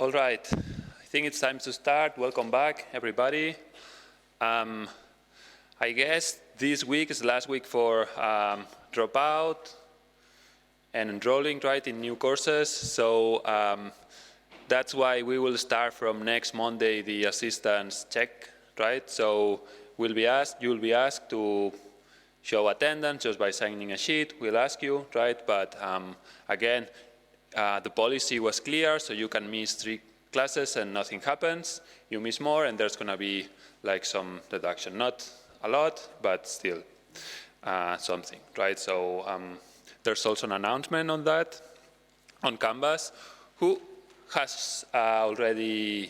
All right, I think it's time to start. Welcome back, everybody. I guess this week is the last week for dropout and enrolling, right, in new courses. So that's why we will start from next Monday the assistance check, right? So you'll be asked to show attendance just by signing a sheet. We'll ask you, right? But again, the policy was clear, so you can miss 3 classes and nothing happens. You miss more, and there's going to be like some deduction. Not a lot, but still something, right? So there's also an announcement on that on Canvas. Who has already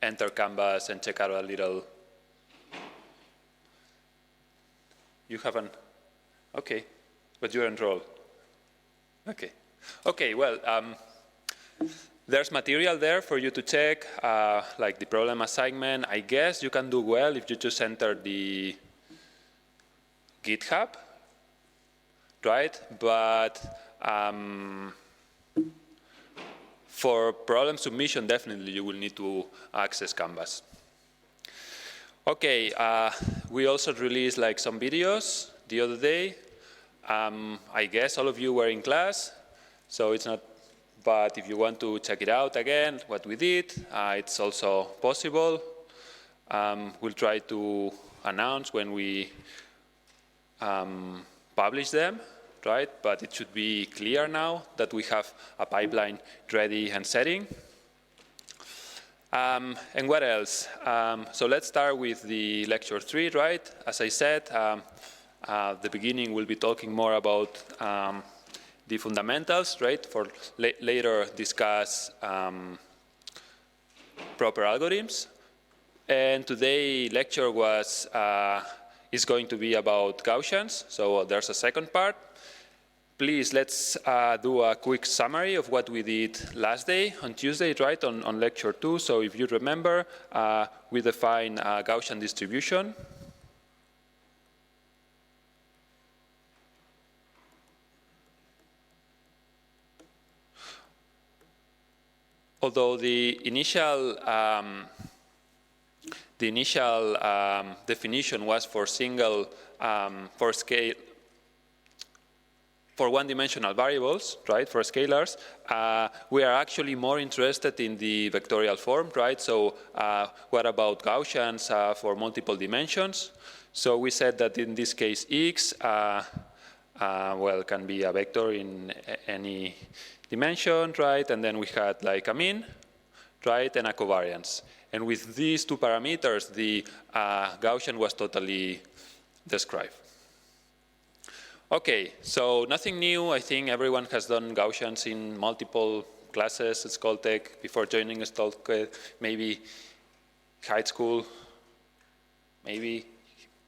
entered Canvas and check out a little? You haven't? Okay, but you're enrolled. Okay. Okay, well, there's material there for you to check, like the problem assignment. I guess you can do well if you just enter the GitHub, right? But for problem submission, definitely you will need to access Canvas. Okay, we also released like some videos the other day. I guess all of you were in class. So it's not, but if you want to check it out again, what we did, it's also possible. We'll try to announce when we publish them, right? But it should be clear now that we have a pipeline ready and setting. And what else? So let's start with the lecture 3, right? As I said, the beginning we'll be talking more about the fundamentals, right, for later discuss proper algorithms. And today lecture is going to be about Gaussians, so there's a second part. Please, let's do a quick summary of what we did last day, on Tuesday, right, on lecture 2. So if you remember, we define Gaussian distribution. Although the initial definition was for single, for one-dimensional variables, right, for scalars, we are actually more interested in the vectorial form, right? So what about Gaussians for multiple dimensions? So we said that in this case, X, well, can be a vector in any dimension, right? And then we had like a mean, right, and a covariance. And with these 2 parameters, the Gaussian was totally described. Okay, so nothing new. I think everyone has done Gaussians in multiple classes at Skoltech before joining Skoltech, maybe high school, maybe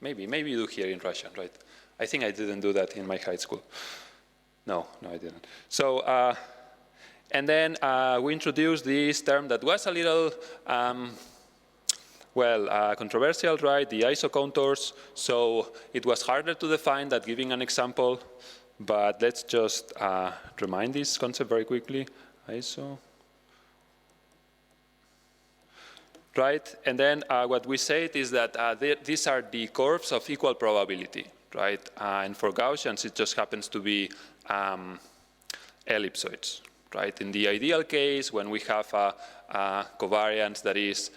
you do here in Russian, right? I think I didn't do that in my high school. No, I didn't. So, and then we introduced this term that was a little, controversial, right? The isocontours. So it was harder to define than giving an example. But let's just remind this concept very quickly. Iso. Right? And then what we said is that these are the curves of equal probability, right? And for Gaussians, it just happens to be ellipsoids, right? In the ideal case, when we have a covariance that is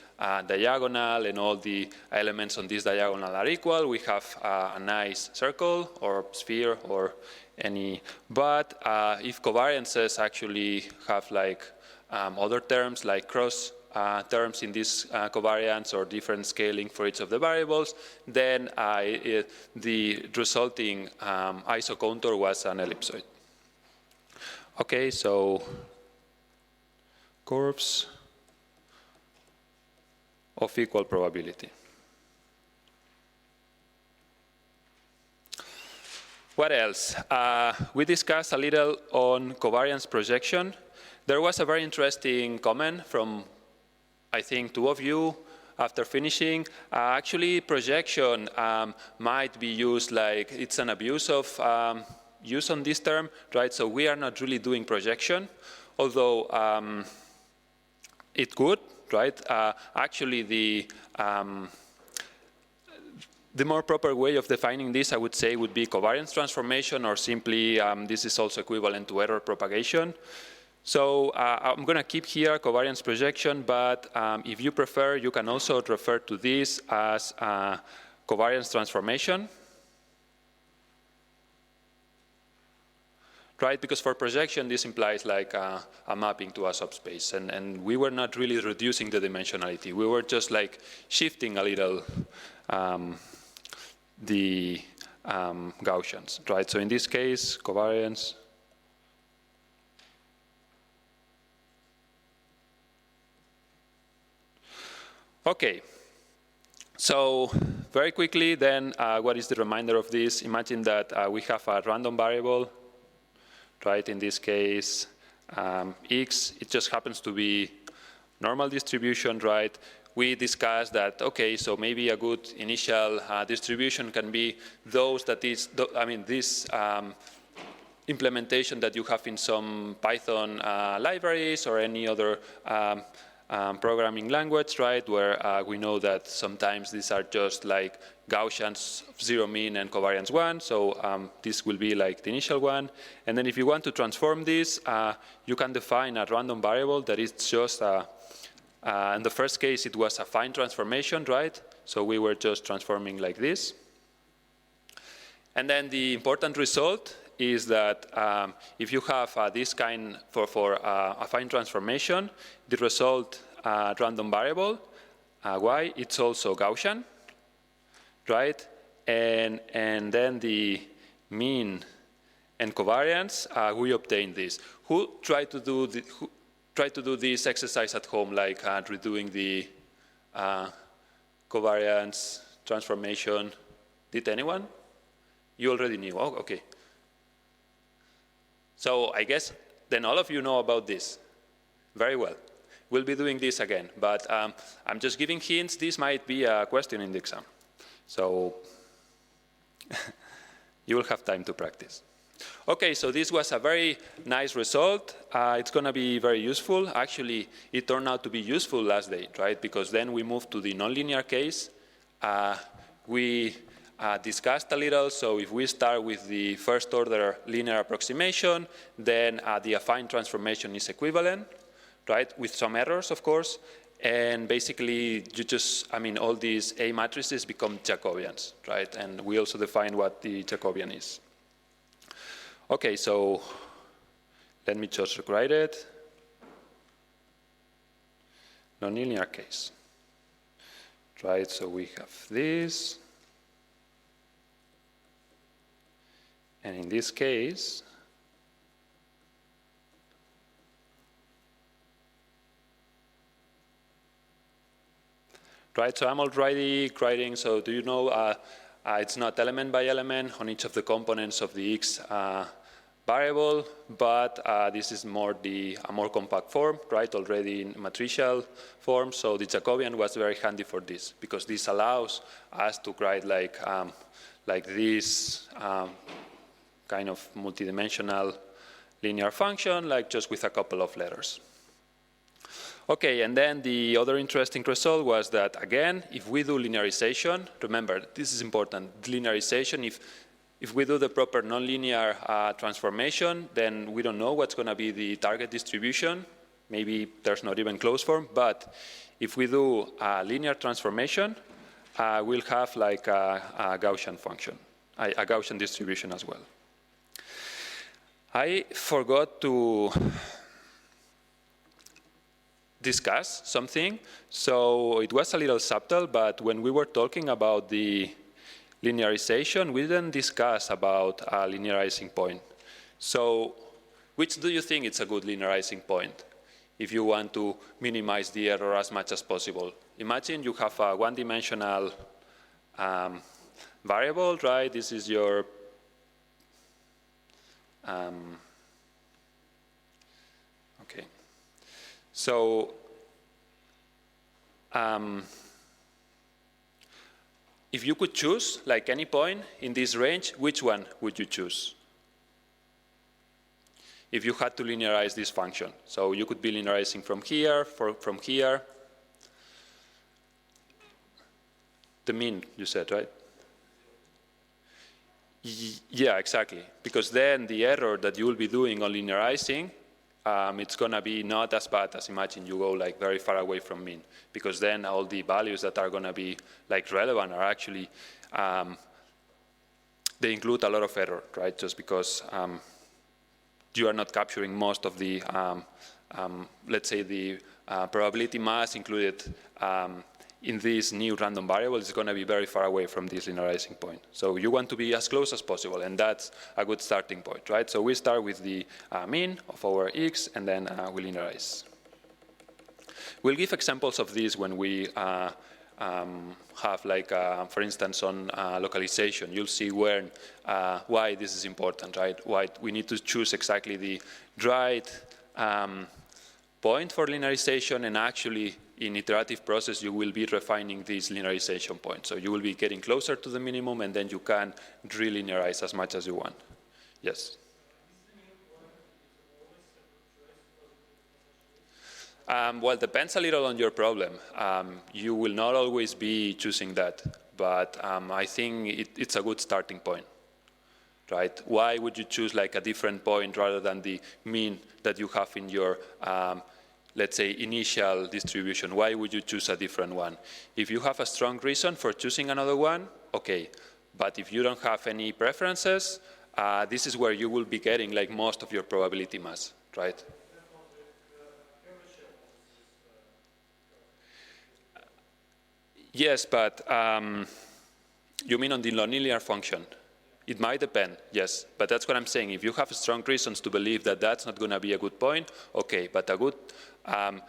diagonal and all the elements on this diagonal are equal, we have a nice circle or sphere or any. But if covariances actually have like other terms like cross terms in this covariance or different scaling for each of the variables, then the resulting isocontour was an ellipsoid. Okay, so curves of equal probability. What else? We discussed a little on covariance projection. There was a very interesting comment from, I think, 2 of you after finishing. Actually, projection might be used like it's an abuse of use on this term, right? So we are not really doing projection, although it could, right? Actually, the more proper way of defining this, I would say, would be covariance transformation, or simply this is also equivalent to error propagation. So I'm going to keep here covariance projection, but if you prefer, you can also refer to this as covariance transformation. Right, because for projection, this implies like a mapping to a subspace, and we were not really reducing the dimensionality. We were just like shifting a little the Gaussians, right? So in this case, covariance. Okay, so very quickly then, what is the reminder of this? Imagine that we have a random variable, right? In this case, x, it just happens to be normal distribution, right? We discussed that, okay, so maybe a good initial distribution can be those that is, this implementation that you have in some Python libraries or any other programming language, right, where we know that sometimes these are just like Gaussians, zero mean and covariance 1, so this will be like the initial one. And then if you want to transform this, you can define a random variable that is just in the first case, it was a fine transformation, right? So we were just transforming like this. And then the important result is that if you have this kind for a fine transformation, the result random variable, y, it's also Gaussian, right? And then the mean and covariance, we obtain this. Who tried to do this exercise at home, like redoing the covariance transformation? Did anyone? You already knew. Oh, okay. So I guess then all of you know about this. Very well. We'll be doing this again, but I'm just giving hints. This might be a question in the exam. So you will have time to practice. Okay, so this was a very nice result. It's going to be very useful. Actually, it turned out to be useful last day, right? Because then we moved to the nonlinear case. We discussed a little. So if we start with the first order linear approximation, then the affine transformation is equivalent, right? With some errors, of course. And basically, you just, all these A matrices become Jacobians, right? And we also define what the Jacobian is. Okay, so let me just write it. Nonlinear case, right? So we have this. And in this case, right, so I'm already writing, so do you know, it's not element by element on each of the components of the x variable, but this is more a more compact form, right, already in matricial form. So the Jacobian was very handy for this, because this allows us to write like this kind of multidimensional linear function, like just with a couple of letters. Okay, and then the other interesting result was that, again, if we do linearization, remember, this is important, linearization, if we do the proper nonlinear transformation, then we don't know what's going to be the target distribution. Maybe there's not even closed form, but if we do a linear transformation, we'll have like a Gaussian function, a Gaussian distribution as well. I forgot to discuss something. So it was a little subtle, but when we were talking about the linearization, we didn't discuss about a linearizing point. So which do you think is a good linearizing point if you want to minimize the error as much as possible? Imagine you have a one-dimensional variable, right? This is your okay. So if you could choose like any point in this range, which one would you choose? if you had to linearize this function. So you could be linearizing from here, from here. The mean, you said, right? Yeah, exactly. Because then the error that you will be doing on linearizing, it's going to be not as bad as imagine you go like very far away from mean. Because then all the values that are going to be like relevant are actually, they include a lot of error, right? Just because you are not capturing most of the, let's say the probability mass included in this new random variable is going to be very far away from this linearizing point. So you want to be as close as possible, and that's a good starting point, right? So we start with the mean of our x, and then we linearize. We'll give examples of this when we have, like, for instance, on localization. You'll see why this is important, right? Why we need to choose exactly the right point for linearization, and actually in iterative process you will be refining this linearization point. So you will be getting closer to the minimum, and then you can re-linearize as much as you want. Yes? Well, it depends a little on your problem. You will not always be choosing that, but I think it's a good starting point, right? Why would you choose like a different point rather than the mean that you have in your let's say, initial distribution? Why would you choose a different one? If you have a strong reason for choosing another one, okay. But if you don't have any preferences, this is where you will be getting like most of your probability mass, right? Yes, but you mean on the nonlinear function? It might depend, yes, but that's what I'm saying. If you have strong reasons to believe that that's not going to be a good point, okay, but a good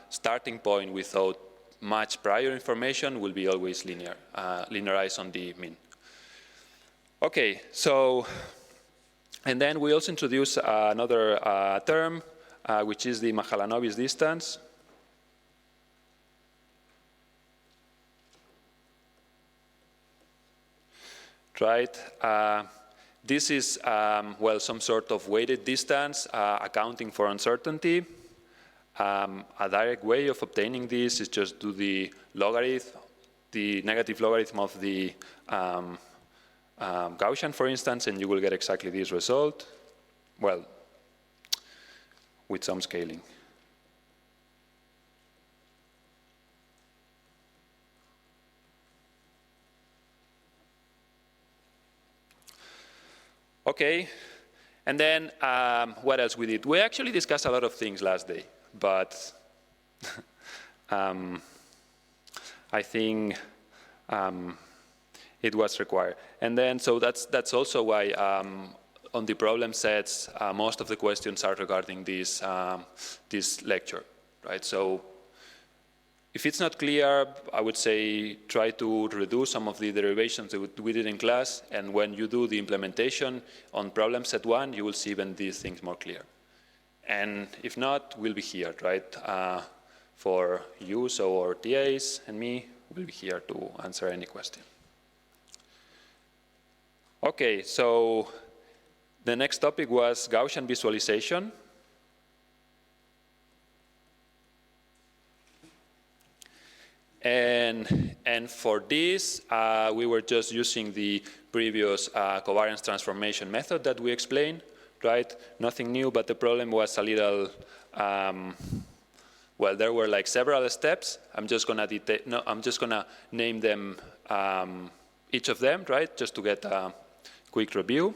starting point without much prior information will be always linear, linearized on the mean. Okay, so, and then we also introduce another term, which is the Mahalanobis distance. Right? This is, well, some sort of weighted distance accounting for uncertainty. A direct way of obtaining this is just do the logarithm, the negative logarithm of the Gaussian, for instance, and you will get exactly this result. Well, with some scaling. Okay, and then what else we did? We actually discussed a lot of things last day, but I think it was required. And then, so that's also why on the problem sets, most of the questions are regarding this, this lecture, right? So if it's not clear, I would say try to reduce some of the derivations that we did in class, and when you do the implementation on problem set 1, you will see even these things more clear. And if not, we'll be here, right? For you, so our TAs and me, we'll be here to answer any question. Okay, so the next topic was Gaussian visualization. And for this, we were just using the previous covariance transformation method that we explained, right? Nothing new, but the problem was a little, well, there were like several steps. I'm just gonna name them, each of them, right? Just to get a quick review.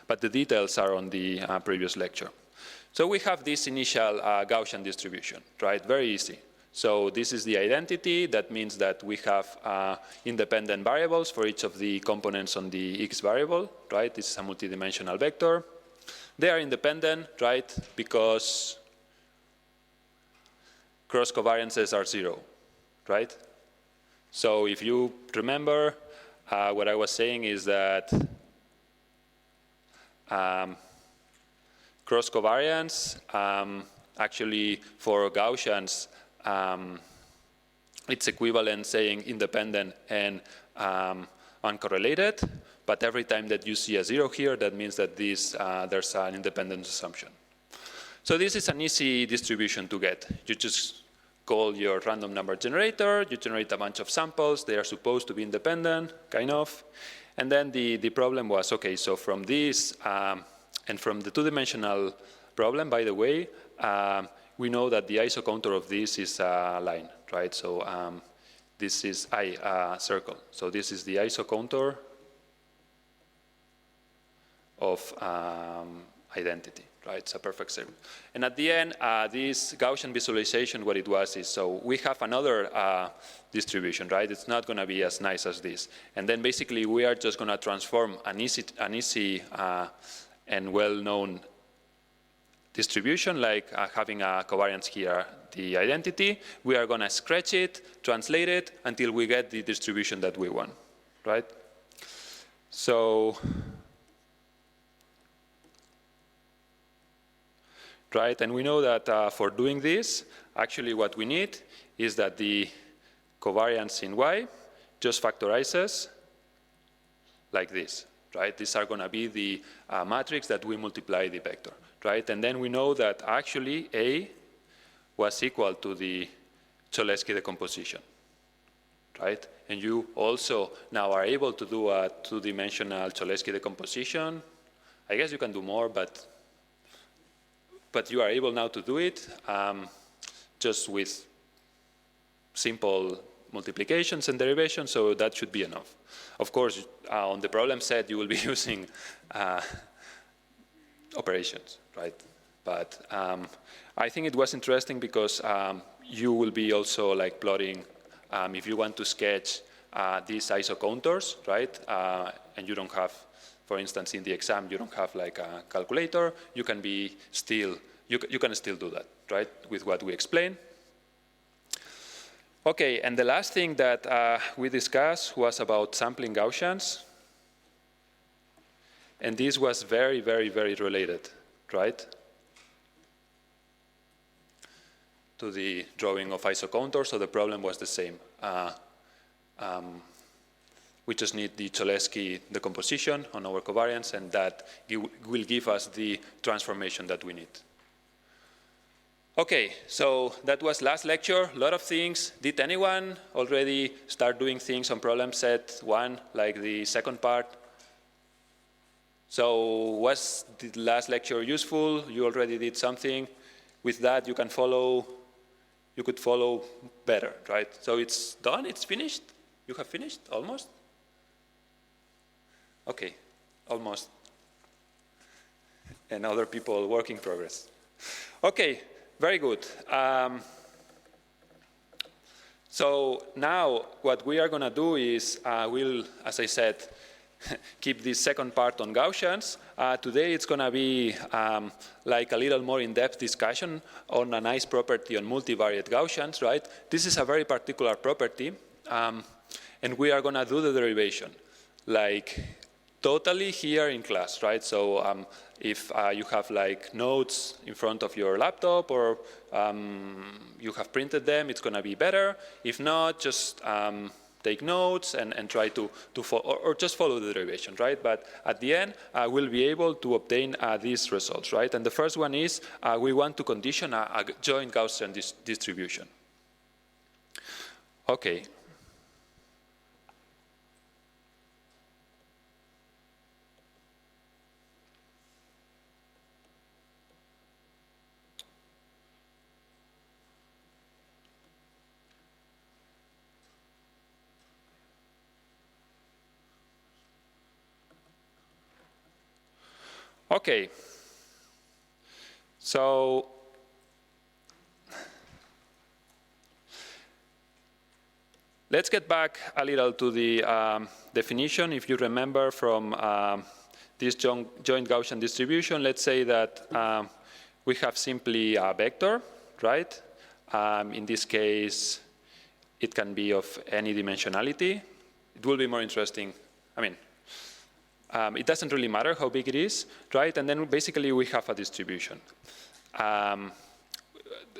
But the details are on the previous lecture. So we have this initial Gaussian distribution, right? Very easy. So this is the identity. That means that we have independent variables for each of the components on the x variable, right? This is a multidimensional vector. They are independent, right? Because cross covariances are 0, right? So if you remember, what I was saying is that cross covariance, actually for Gaussians, it's equivalent saying independent and uncorrelated. But every time that you see a 0 here, that means that there's an independent assumption. So this is an easy distribution to get. You just call your random number generator, you generate a bunch of samples, they are supposed to be independent, kind of. And then the problem was, okay, so from this, and from the two-dimensional problem, by the way, we know that the isocontour of this is a line, right? So this is a circle. So this is the isocontour of identity, right? It's a perfect circle. And at the end, this Gaussian visualization, what it was is, so we have another distribution, right? It's not going to be as nice as this. And then basically, we are just going to transform an easy and well-known distribution, like having a covariance here, the identity. We are going to scratch it, translate it, until we get the distribution that we want, right? So, right, and we know that for doing this, actually what we need is that the covariance in Y just factorizes like this, right? These are going to be the matrix that we multiply the vector, right? And then we know that actually A was equal to the Cholesky decomposition, right? And you also now are able to do a two-dimensional Cholesky decomposition. I guess you can do more, but you are able now to do it just with simple multiplications and derivations, so that should be enough. Of course, on the problem set, you will be using operations, right? But I think it was interesting because you will be also like plotting, if you want to sketch these isocontours, right? And you don't have, for instance, in the exam, you don't have like a calculator, you can be still, you can still do that, right? With what we explained. Okay, and the last thing that we discussed was about sampling Gaussians. And this was very, very, very related, right? To the drawing of isocontours, so the problem was the same. We just need the Cholesky decomposition on our covariance, and that will give us the transformation that we need. Okay, so that was last lecture, a lot of things. Did anyone already start doing things on problem set 1, like the second part? So was the last lecture useful? You already did something. With that, you could follow better, right? So it's done, it's finished? You have finished, almost? Okay, almost. And other people, work in progress. Okay. Very good. So now what we are going to do is we'll, as I said, keep this second part on Gaussians. Today it's going to be like a little more in-depth discussion on a nice property on multivariate Gaussians, right? This is a very particular property, and we are going to do the derivation, like totally here in class, right? So if you have like notes in front of your laptop or you have printed them, it's going to be better. If not, just take notes and try to follow, or just follow the derivation, right? But at the end, we'll be able to obtain these results, right? And the first one is we want to condition a joint Gaussian distribution. Okay. Okay, so let's get back a little to the definition. If you remember from this joint Gaussian distribution, let's say that we have simply a vector, right? In this case, it can be of any dimensionality. It will be more interesting, I mean, it doesn't really matter how big it is, right? And then basically we have a distribution.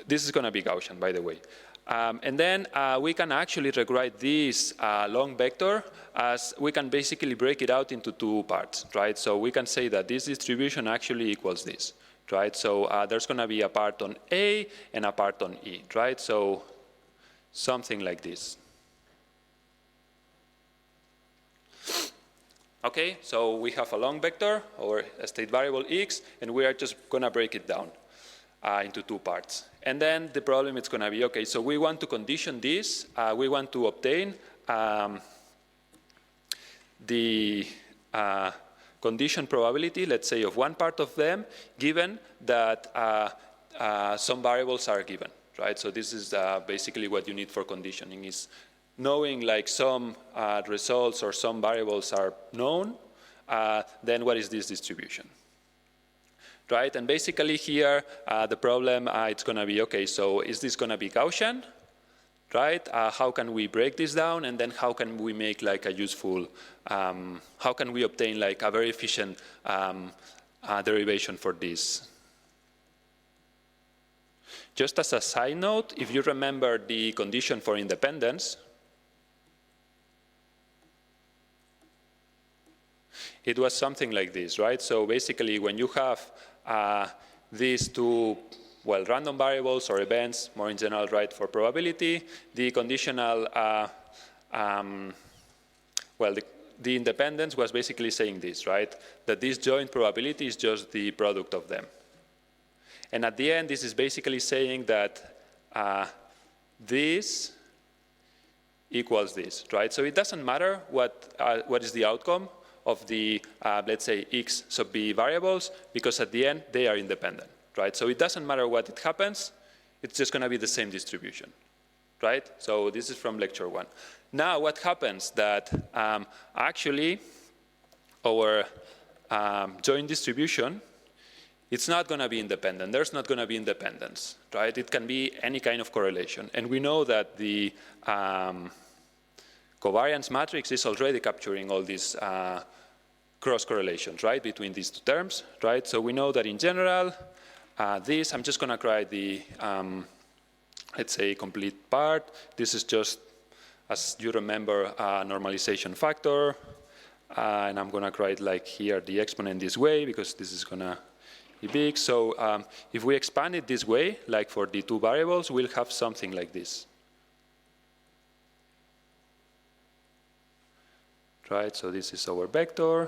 This is going to be Gaussian, by the way. And then we can actually rewrite this long vector as we can basically break it out into two parts, right? So we can say that this distribution actually equals this, right? So there's going to be a part on A and a part on E, right? So something like this. Okay, so we have a long vector or a state variable x, and we are just going to break it down into two parts. And then the problem is going to be, okay, so we want to condition this. We want to obtain the condition probability, let's say, of one part of them, given that some variables are given, right? So this is basically what you need for conditioning, is knowing like some results or some variables are known, then what is this distribution? Right, and basically here, the problem, it's going to be, okay, so is this going to be Gaussian, right? How can we break this down, and then how can we make like a useful, how can we obtain like a very efficient derivation for this? Just as a side note, if you remember the condition for independence, it was something like this, right? So basically, when you have these two, well, random variables or events, more in general, right, for probability, the conditional, well, the independence was basically saying this, right? That this joint probability is just the product of them. And at the end, this is basically saying that this equals this, right? So it doesn't matter what is the outcome of the, let's say, x sub b variables, because at the end, they are independent, right? So it doesn't matter what it happens, it's just going to be the same distribution, right? So this is from lecture 1. Now, what happens that actually our joint distribution, it's not going to be independent. There's not going to be independence, right? It can be any kind of correlation. And we know that the covariance matrix is already capturing all these cross correlations, right, between these two terms, right? So we know that in general, this, I'm just going to write the, let's say, complete part. This is just, as you remember, normalization factor. And I'm going to write like here the exponent this way, because this is going to be big. So if we expand it this way, like for the two variables, we'll have something like this. Right, so this is our vector.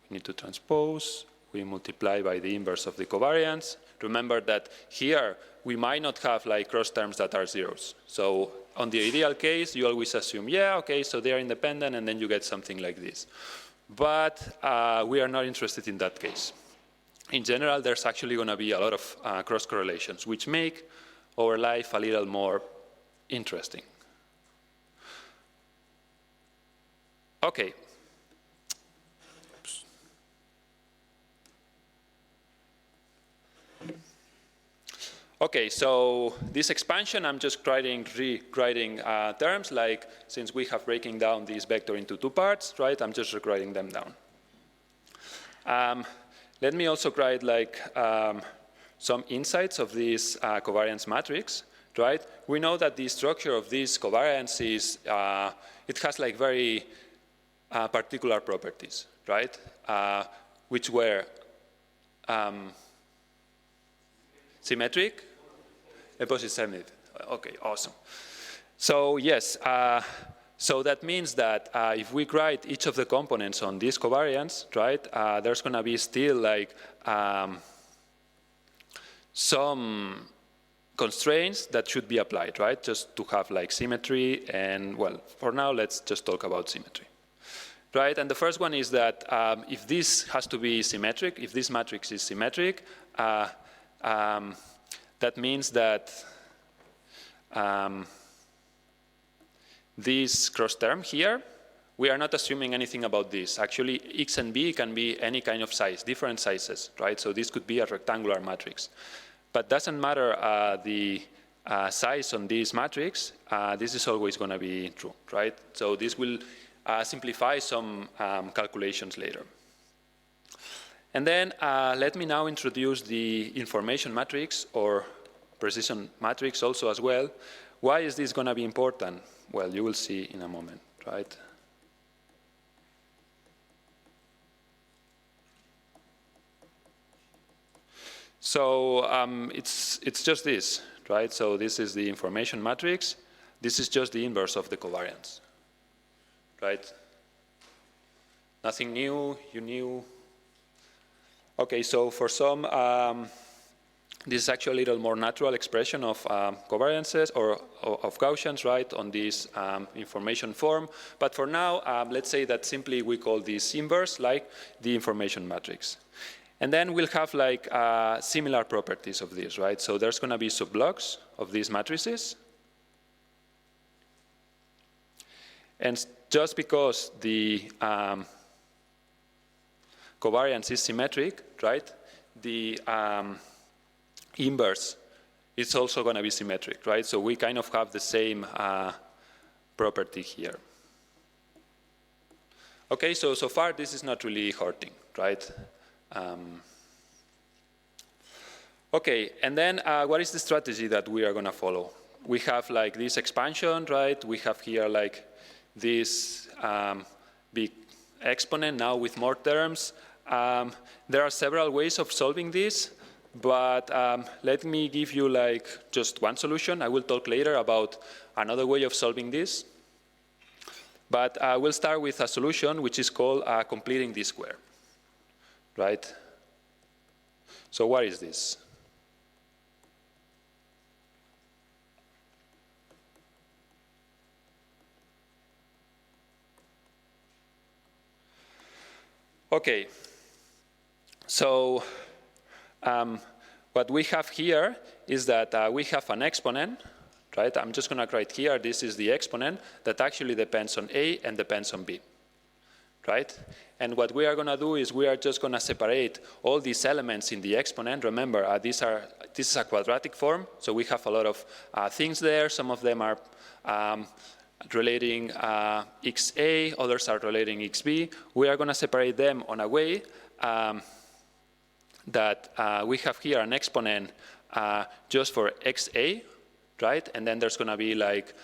We need to transpose. We multiply by the inverse of the covariance. Remember that here, we might not have like cross terms that are zeros. So on the ideal case, you always assume, yeah, okay, so they are independent, and then you get something like this. But we are not interested in that case. In general, there's actually going to be a lot of cross correlations, which make our life a little more interesting. Okay. Oops. Okay, so this expansion, I'm just rewriting terms, like since we have breaking down this vector into two parts, right? I'm just rewriting them down. Let me also write like some insights of this covariance matrix, right? We know that the structure of this covariance is, it has like very particular properties, right? Which were symmetric, opposite symmetric. Okay, awesome. So yes, so that means that if we write each of the components on this covariance, right, there's going to be still like some constraints that should be applied, right, just to have like symmetry. And well, for now, let's just talk about symmetry. Right, and the first one is that if this has to be symmetric, if this matrix is symmetric, that means that this cross term here, we are not assuming anything about this. Actually, x and b can be any kind of size, different sizes, right? So this could be a rectangular matrix. But doesn't matter the size on this matrix, this is always going to be true, right? So this will simplify some calculations later. And then let me now introduce the information matrix, or precision matrix also as well. Why is this going to be important? Well, you will see in a moment, right? So it's just this, right? So this is the information matrix. This is just the inverse of the covariance, right? Nothing new, you knew. Okay, so for some, this is actually a little more natural expression of covariances or of Gaussians, right, on this information form. But for now, let's say that simply we call this inverse, like the information matrix. And then we'll have like similar properties of this, right? So there's going to be subblocks of these matrices. And just because the covariance is symmetric, right, the inverse is also going to be symmetric, right? So we kind of have the same property here. Okay, so far this is not really hurting, right? Okay, and then what is the strategy that we are going to follow? We have like this expansion, right? We have here like this big exponent now with more terms. There are several ways of solving this, but let me give you like just one solution. I will talk later about another way of solving this. But we'll start with a solution which is called completing the square, right? So what is this? Okay, so what we have here is that we have an exponent, right? I'm just going to write here, this is the exponent that actually depends on A and depends on B, right? And what we are going to do is we are just going to separate all these elements in the exponent. Remember, this is a quadratic form, so we have a lot of things there. Some of them are relating xa, others are relating xb. We are going to separate them on a way that we have here an exponent just for xa, right? And then there's going to be like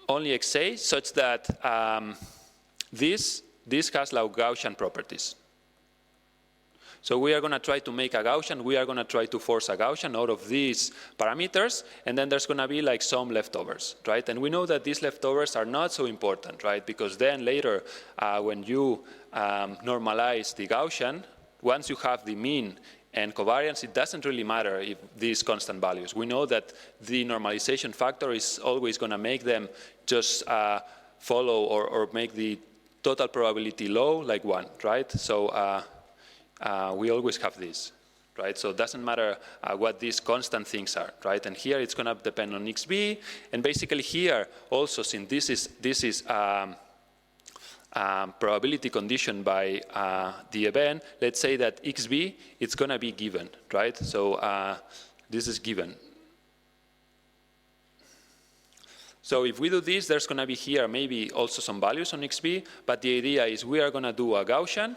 only xa, such that this has like Gaussian properties. So we are going to try to make a Gaussian. We are going to try to force a Gaussian out of these parameters, and then there's going to be like some leftovers, right? And we know that these leftovers are not so important, right? Because then later, when you normalize the Gaussian, once you have the mean and covariance, it doesn't really matter if these constant values. We know that the normalization factor is always going to make them just follow or make the total probability low, like 1, right? So we always have this, right? So it doesn't matter what these constant things are, right? And here it's going to depend on xb, and basically here also, since this is probability conditioned by the event, let's say that xb, it's going to be given, right? So this is given. So if we do this, there's going to be here maybe also some values on xb, but the idea is we are going to do a Gaussian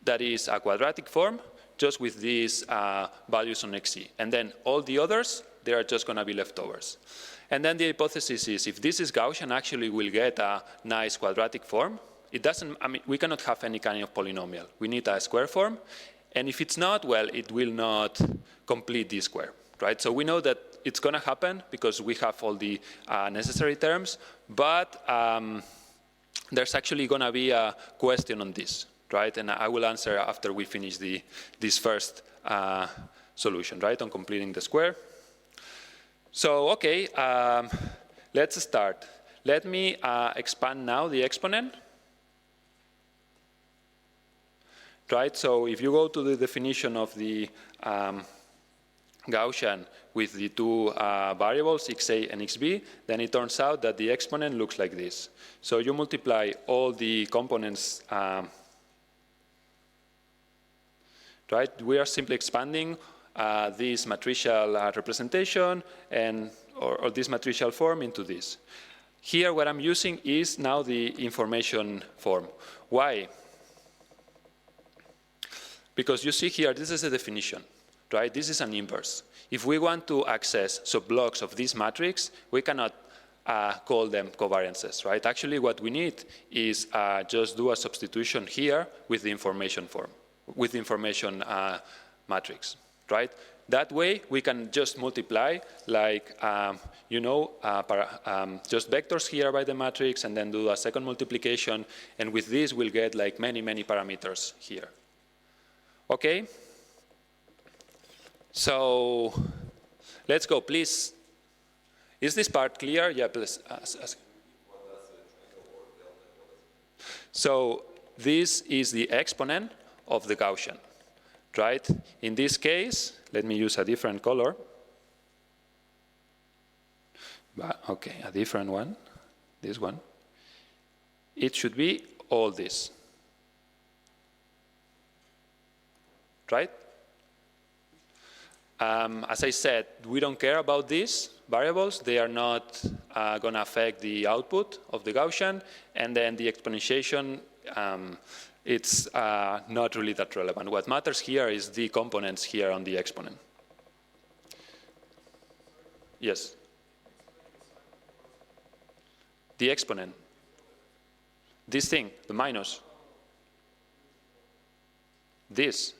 that is a quadratic form, just with these values on xc. And then all the others, they are just going to be leftovers. And then the hypothesis is, if this is Gaussian, actually we'll get a nice quadratic form. It doesn't, I mean, we cannot have any kind of polynomial. We need a square form. And if it's not, well, it will not complete the square, right? So we know that it's going to happen because we have all the necessary terms, but there's actually going to be a question on this, right? And I will answer after we finish this first solution, right, on completing the square. So, okay, let's start. Let me expand now the exponent. Right, so if you go to the definition of the Gaussian with the two variables, xa and xb, then it turns out that the exponent looks like this. So you multiply all the components, right? We are simply expanding this matricial representation and or this matricial form into this. Here what I'm using is now the information form. Why? Because you see here, this is a definition, right? This is an inverse. If we want to access subblocks of this matrix, we cannot call them covariances, right? Actually, what we need is just do a substitution here with the information form, with the information matrix, right? That way, we can just multiply, like, just vectors here by the matrix, and then do a second multiplication. And with this, we'll get like many, many parameters here. Okay? So let's go, please. Is this part clear? Yeah, please. So this is the exponent of the Gaussian, right? In this case, let me use a different color. Okay, a different one, this one. It should be all this, right? As I said, we don't care about these variables. They are not going to affect the output of the Gaussian. And then the exponentiation, it's not really that relevant. What matters here is the components here on the exponent. Yes? The exponent. This thing, the minus. This.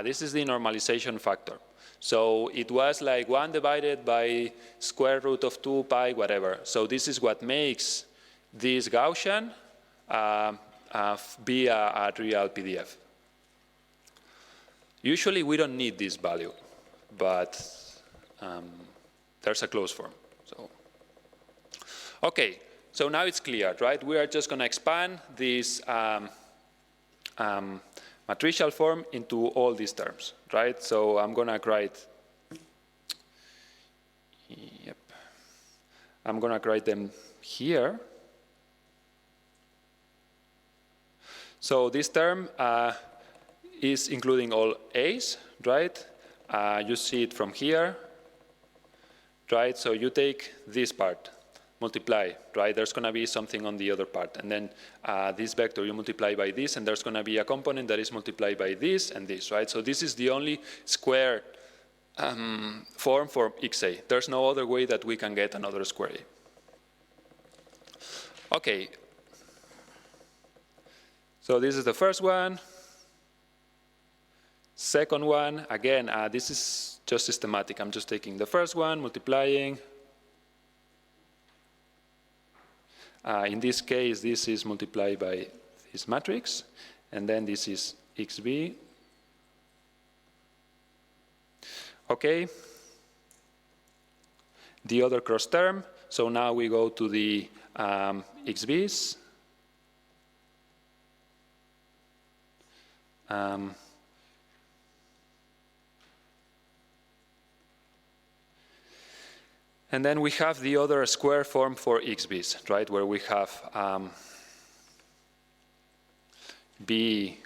This is the normalization factor. So it was like 1 divided by square root of 2 pi, whatever. So this is what makes this Gaussian be a real PDF. Usually we don't need this value, but there's a closed form. So, okay, so now it's clear, right? We are just going to expand this matricial form into all these terms, right? So I'm going to write, I'm going to write them here. So this term is including all a's, right? You see it from here, right? So you take this part, multiply, right? There's going to be something on the other part. And then this vector you multiply by this, and there's going to be a component that is multiplied by this and this, right? So this is the only square form for xa. There's no other way that we can get another square a. Okay. So this is the first one. Second one, again, this is just systematic. I'm just taking the first one, multiplying. In this case, this is multiplied by this matrix, and then this is xb. Okay. The other cross term, so now we go to the xb's. And then we have the other square form for xb's, right, where we have b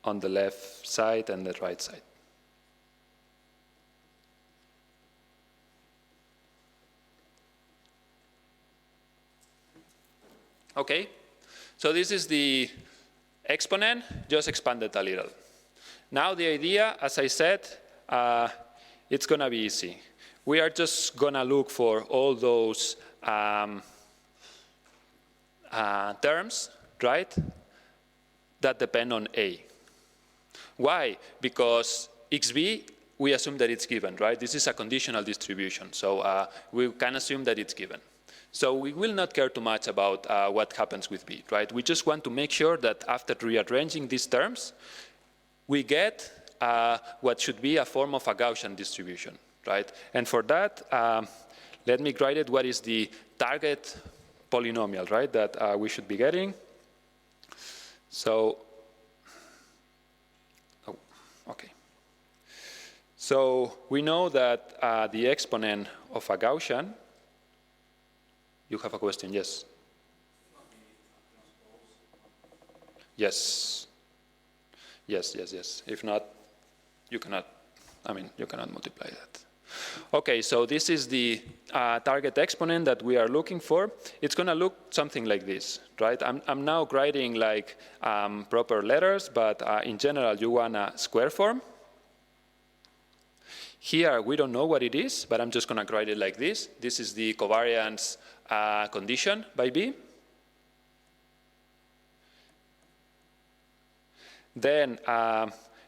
on the left side and the right side. Okay, so this is the exponent, just expanded a little. Now the idea, as I said, it's going to be easy. We are just going to look for all those terms, right, that depend on A. Why? Because xb, we assume that it's given, right? This is a conditional distribution, so we can assume that it's given. So we will not care too much about what happens with b, right? We just want to make sure that after rearranging these terms, we get what should be a form of a Gaussian distribution, right? And for that, let me write it what is the target polynomial, right, that we should be getting. So, okay. So we know that the exponent of a Gaussian, you have a question, yes? Yes. Yes, yes, yes. If not, you cannot, I mean, you cannot multiply that. Okay, so this is the target exponent that we are looking for. It's going to look something like this, right? I'm now writing like proper letters, but in general, you want a square form. Here, we don't know what it is, but I'm just going to write it like this. This is the covariance condition by B. Then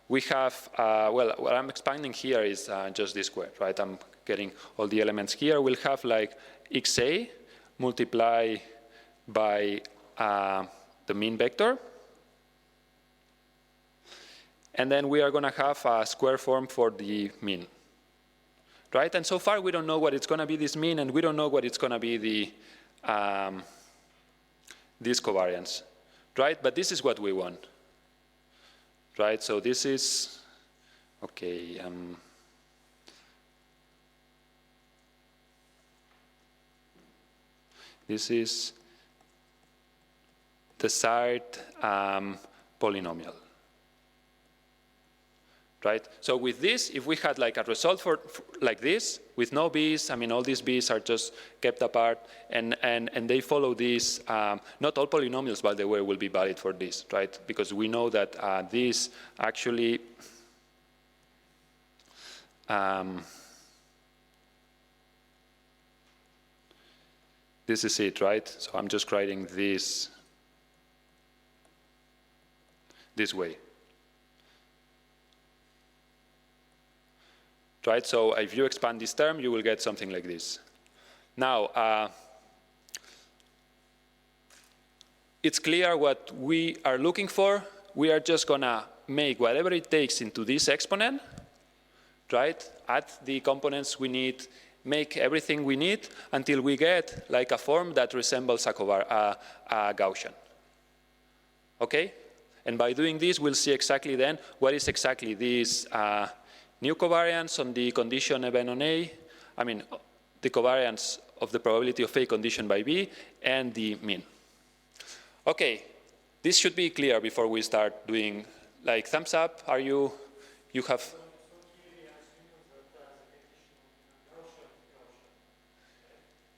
we have, well, what I'm expanding here is just this square, right? I'm getting all the elements here. We'll have like xa multiply by the mean vector. And then we are going to have a square form for the mean, right? And so far, we don't know what it's going to be this mean, and we don't know what it's going to be the this covariance, right? But this is what we want. Right, so this is, okay, this is desired polynomial. Right, so with this, if we had like a result for like this, with no b's, I mean, all these b's are just kept apart, and they follow this, not all polynomials, by the way, will be valid for this, right? Because we know that this actually, this is it, right? So I'm just writing this way. Right, so if you expand this term, you will get something like this. Now, it's clear what we are looking for. We are just going to make whatever it takes into this exponent, right? Add the components we need, make everything we need until we get like a form that resembles a Gaussian. Okay? And by doing this, we'll see exactly then what is exactly this new covariance on the condition event on A, I mean, the covariance of the probability of A condition by B, and the mean. Okay, this should be clear before we start doing, like, thumbs up, are you have?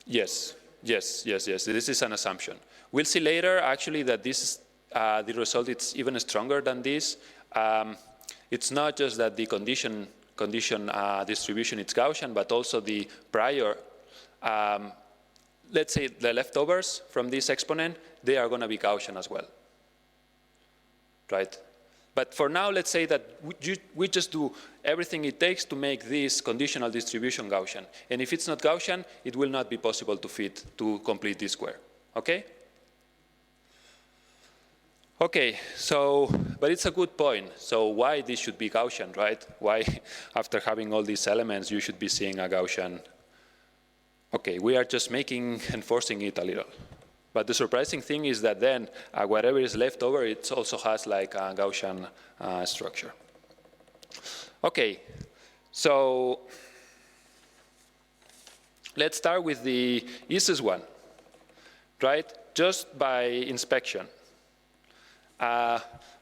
Yes, this is an assumption. We'll see later, actually, that this, the result is even stronger than this. It's not just that the condition distribution is Gaussian, but also the prior, let's say the leftovers from this exponent, they are going to be Gaussian as well, right? But for now, let's say that we just do everything it takes to make this conditional distribution Gaussian. And if it's not Gaussian, it will not be possible to complete this square, okay? Okay, so, but it's a good point. So why this should be Gaussian, right? Why, after having all these elements, you should be seeing a Gaussian? Okay, we are just enforcing it a little. But the surprising thing is that then whatever is left over, it also has like a Gaussian structure. Okay, so let's start with the easiest one, right? Just by inspection.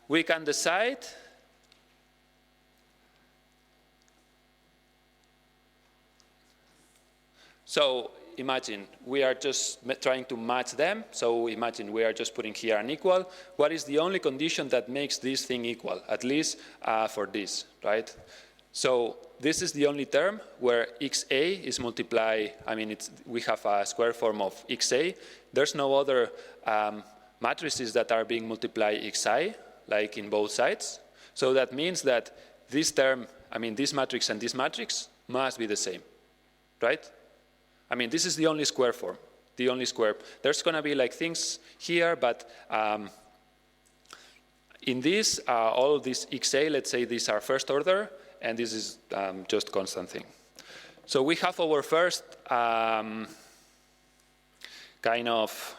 We can decide so imagine we are just trying to match them. So imagine we are just putting here an equal. What is the only condition that makes this thing equal, at least for this, right? So this is the only term where xa is multiplied. I mean, we have a square form of xa. There's no other matrices that are being multiplied xi, like in both sides. So that means that this term, I mean, this matrix and this matrix must be the same, right? I mean, this is the only square form, the only square. There's going to be like things here, but in this, all of these xa, let's say these are first order, and this is just constant thing. So we have our first kind of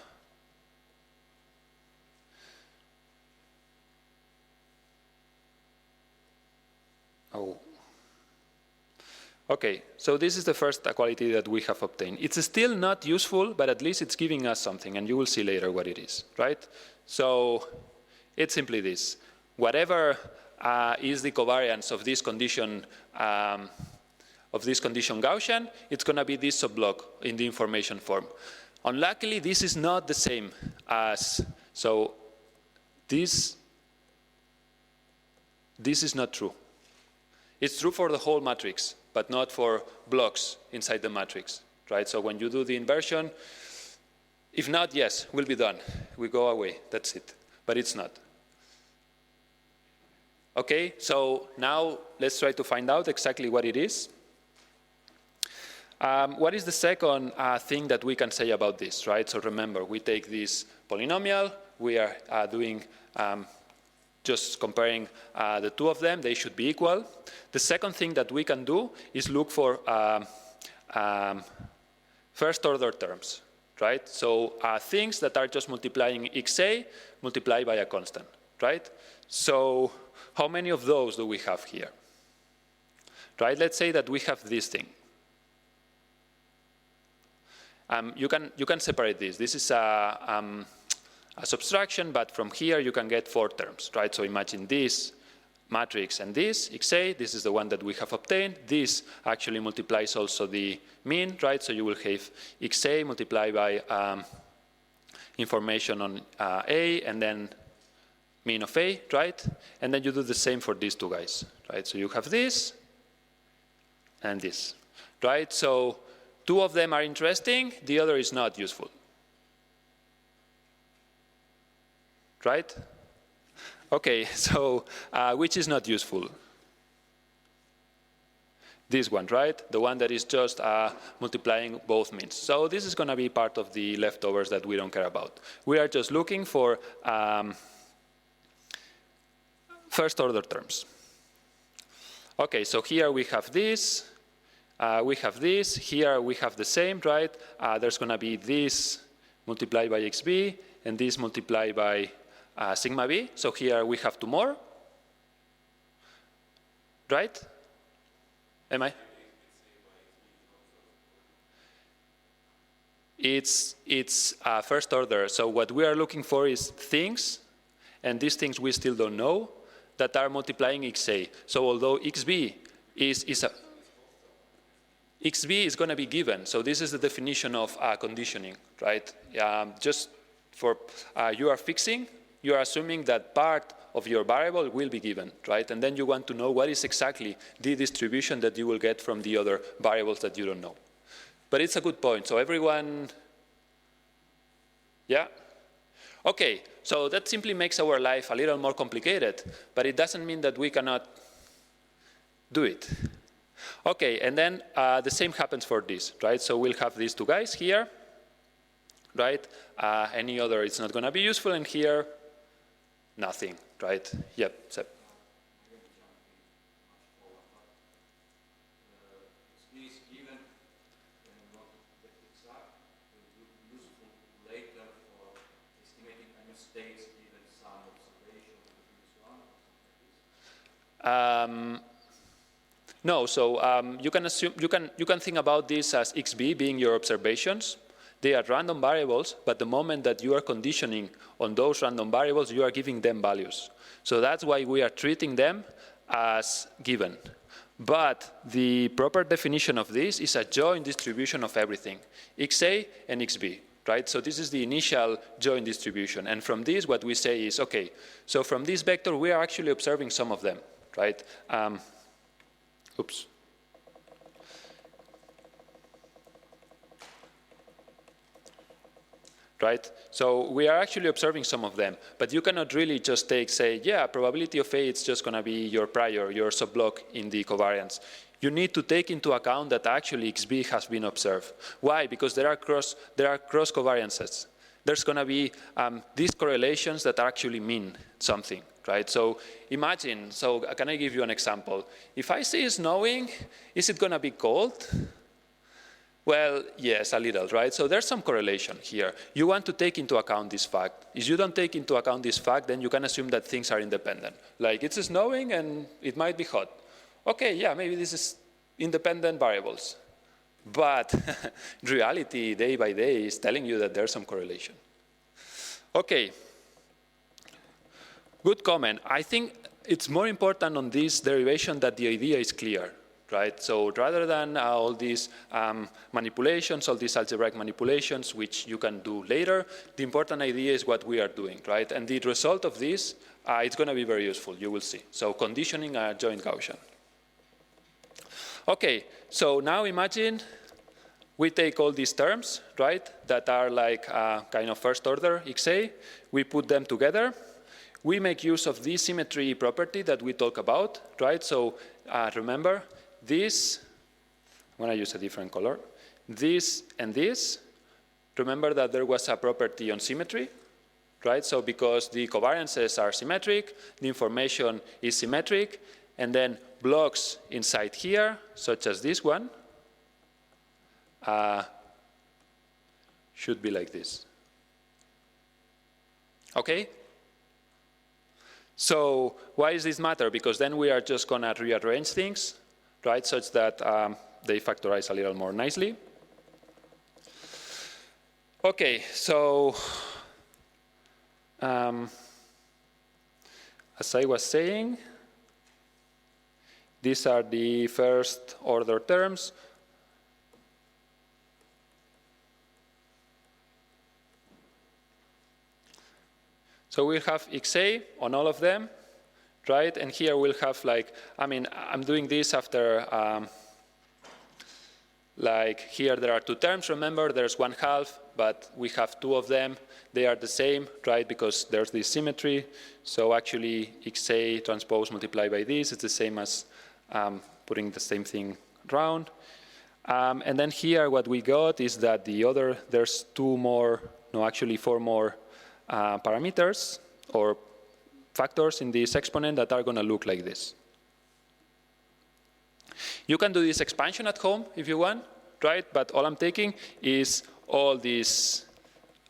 okay, so this is the first equality that we have obtained. It's still not useful, but at least it's giving us something, and you will see later what it is, right? So it's simply this. Whatever is the covariance of this condition of this condition Gaussian, it's going to be this subblock in the information form. Unluckily, this is not the same as, so this is not true. It's true for the whole matrix, but not for blocks inside the matrix, right? So when you do the inversion, if not, yes, we'll be done. We go away, that's it. But it's not. Okay, so now let's try to find out exactly what it is. What is the second thing that we can say about this, right? So remember, we take this polynomial, we are doing just comparing the two of them, they should be equal. The second thing that we can do is look for first order terms, right? So things that are just multiplying xa multiplied by a constant, right? So how many of those do we have here? Right, let's say that we have this thing. You can separate this. This is a subtraction, but from here you can get 4 terms, right? So imagine this matrix and this, xa, this is the one that we have obtained. This actually multiplies also the mean, right? So you will have xa multiplied by information on A, and then mean of A, right? And then you do the same for these two guys, right? So you have this and this, right? So 2 of them are interesting, the other is not useful. Right? Okay, so which is not useful? This one, right? The one that is just multiplying both means. So this is going to be part of the leftovers that we don't care about. We are just looking for first order terms. Okay, so here we have this. We have this. Here we have the same, right? There's going to be this multiplied by xb and this multiplied by sigma b. So here we have 2 more, right? Am I? It's first order. So what we are looking for is things, and these things we still don't know, that are multiplying xa. So although xb is a xb is going to be given. So this is the definition of conditioning, right? Just for you are fixing, you are assuming that part of your variable will be given, right? And then you want to know what is exactly the distribution that you will get from the other variables that you don't know. But it's a good point. So everyone, yeah? Okay, so that simply makes our life a little more complicated, but it doesn't mean that we cannot do it. Okay, and then the same happens for this, right? So we'll have these 2 guys here, right? Any other, it's not going to be useful, and here, nothing, right? Yep, Seb. No, so you can assume you can think about this as xb being your observations. They are random variables, but the moment that you are conditioning on those random variables, you are giving them values. So that's why we are treating them as given. But the proper definition of this is a joint distribution of everything, xa and xb, right? So this is the initial joint distribution. And from this, what we say is, okay, so from this vector, we are actually observing some of them, right? Oops. Right? So we are actually observing some of them, but you cannot really just say, yeah, probability of A, it's just going to be your prior, your subblock in the covariance. You need to take into account that actually XB has been observed. Why? Because there are cross covariances. There's going to be these correlations that actually mean something, right? So imagine, so can I give you an example? If I say snowing, is it going to be cold? Well, yes, a little, right? So there's some correlation here. You want to take into account this fact. If you don't take into account this fact, then you can assume that things are independent. Like it's snowing and it might be hot. Okay, yeah, maybe this is independent variables. But reality, day by day, is telling you that there's some correlation. Okay. Good comment. I think it's more important on this derivation that the idea is clear, right? So rather than all these manipulations, all these algebraic manipulations, which you can do later, the important idea is what we are doing, right? And the result of this, it's going to be very useful, you will see. So conditioning a joint Gaussian. Okay, so now imagine we take all these terms, right, that are like kind of first order XA, we put them together. We make use of this symmetry property that we talk about, right? So remember, this, I'm going to use a different color, this and this, remember that there was a property on symmetry, right? So because the covariances are symmetric, the information is symmetric, and then blocks inside here, such as this one, should be like this. Okay? So why does this matter? Because then we are just going to rearrange things, right, such that they factorize a little more nicely. Okay, so as I was saying, these are the first order terms. So we'll have XA on all of them, right? And here we'll have like, I mean, I'm doing this after, like here there are two terms, remember, there's 1/2, but we have two of them. They are the same, right, because there's this symmetry. So actually XA transpose multiplied by this is the same as putting the same thing around. And then here what we got is that the other, there's four more parameters or factors in this exponent that are going to look like this. You can do this expansion at home if you want, right? But all I'm taking is all these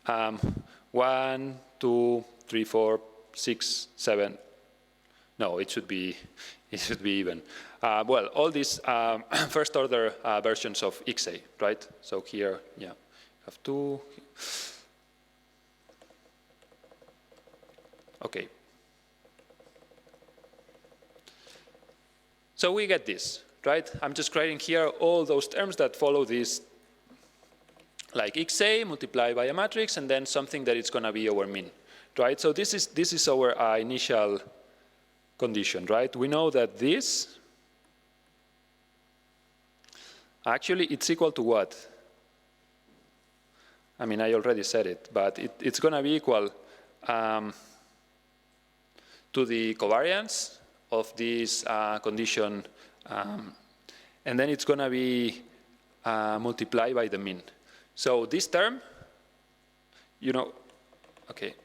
1, 2, 3, 4, 6, 7. No, it should be even. Well, all these first order versions of XA, right? So here, yeah, have 2. Okay. So we get this, right? I'm just writing here all those terms that follow this, like XA multiplied by a matrix, and then something that is going to be our mean, right? So this is our initial condition, right? We know that this, actually it's equal to what? I mean, I already said it, but it's going to be equal to the covariance of this condition, and then it's going to be multiplied by the mean. So this term, you know, okay,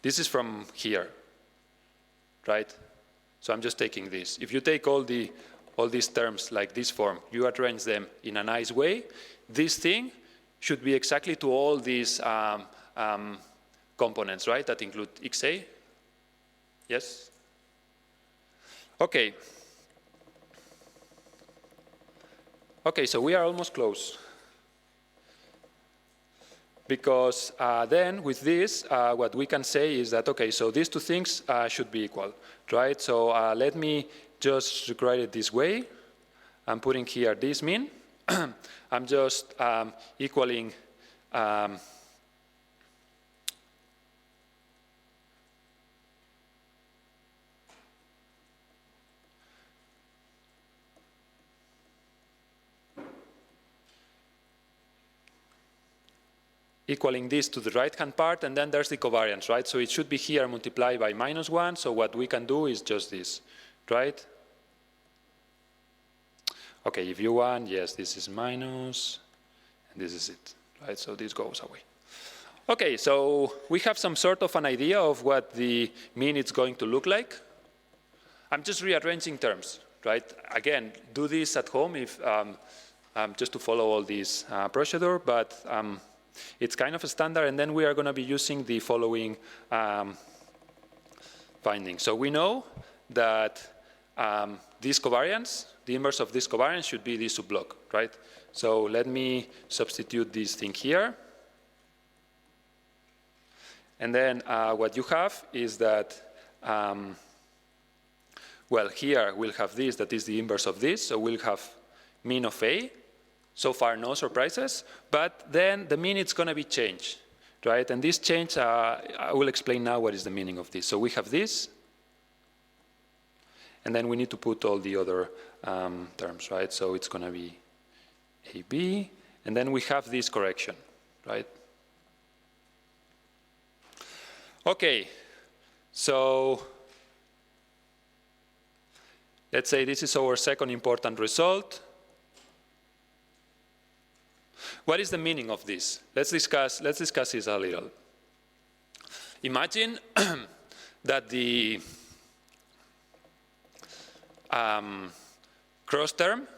this is from here, right? So I'm just taking this. If you take all these terms like this form, you arrange them in a nice way, this thing should be exactly to all these components, right, that include XA. Yes? Okay. Okay, so we are almost close. Because then with this, what we can say is that, okay, so these two things should be equal, right? So let me just write it this way. I'm putting here this mean. I'm just equaling equaling this to the right-hand part, and then there's the covariance, right? So it should be here multiplied by -1, so what we can do is just this, right? Okay, if you want, yes, this is minus, and this is it, right? So this goes away. Okay, so we have some sort of an idea of what the mean is going to look like. I'm just rearranging terms, right? Again, do this at home if just to follow all this procedure, but it's kind of a standard, and then we are going to be using the following findings. So we know that this covariance, the inverse of this covariance should be this subblock, right? So let me substitute this thing here. And then what you have is that Well, here we'll have this, that is the inverse of this, so we'll have mean of A. So far, no surprises, but then the mean is going to be changed, right? And this change, I will explain now what is the meaning of this. So we have this, and then we need to put all the other terms, right? So it's going to be AB, and then we have this correction, right? Okay, so let's say this is our second important result. What is the meaning of this? Let's discuss this a little. Imagine that the cross term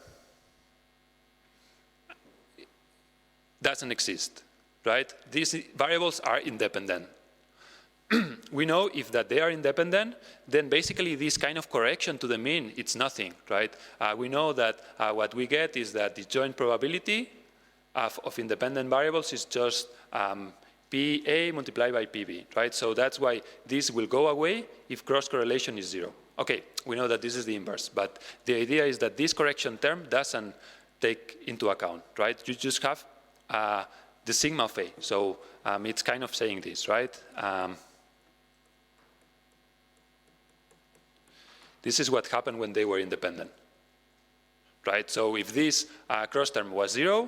doesn't exist, right? These variables are independent. We know if that they are independent, then basically this kind of correction to the mean, it's nothing, right? We know that what we get is that the joint probability of independent variables is just PA multiplied by PB, right? So that's why this will go away if cross correlation is 0. Okay, we know that this is the inverse, but the idea is that this correction term doesn't take into account, right? You just have the sigma of A. So it's kind of saying this, right? This is what happened when they were independent, right? So if this cross term was 0,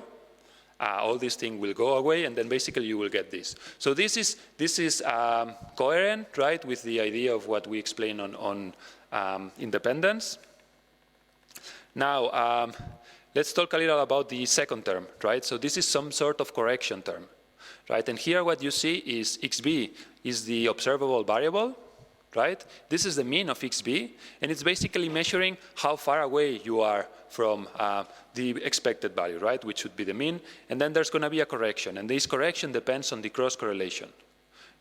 all this thing will go away, and then basically you will get this. So this is coherent, right, with the idea of what we explained on independence. Now, let's talk a little about the second term, right? So this is some sort of correction term, right? And here what you see is xb is the observable variable, right? This is the mean of xb, and it's basically measuring how far away you are from the expected value, right, which should be the mean. And then there's going to be a correction, and this correction depends on the cross correlation,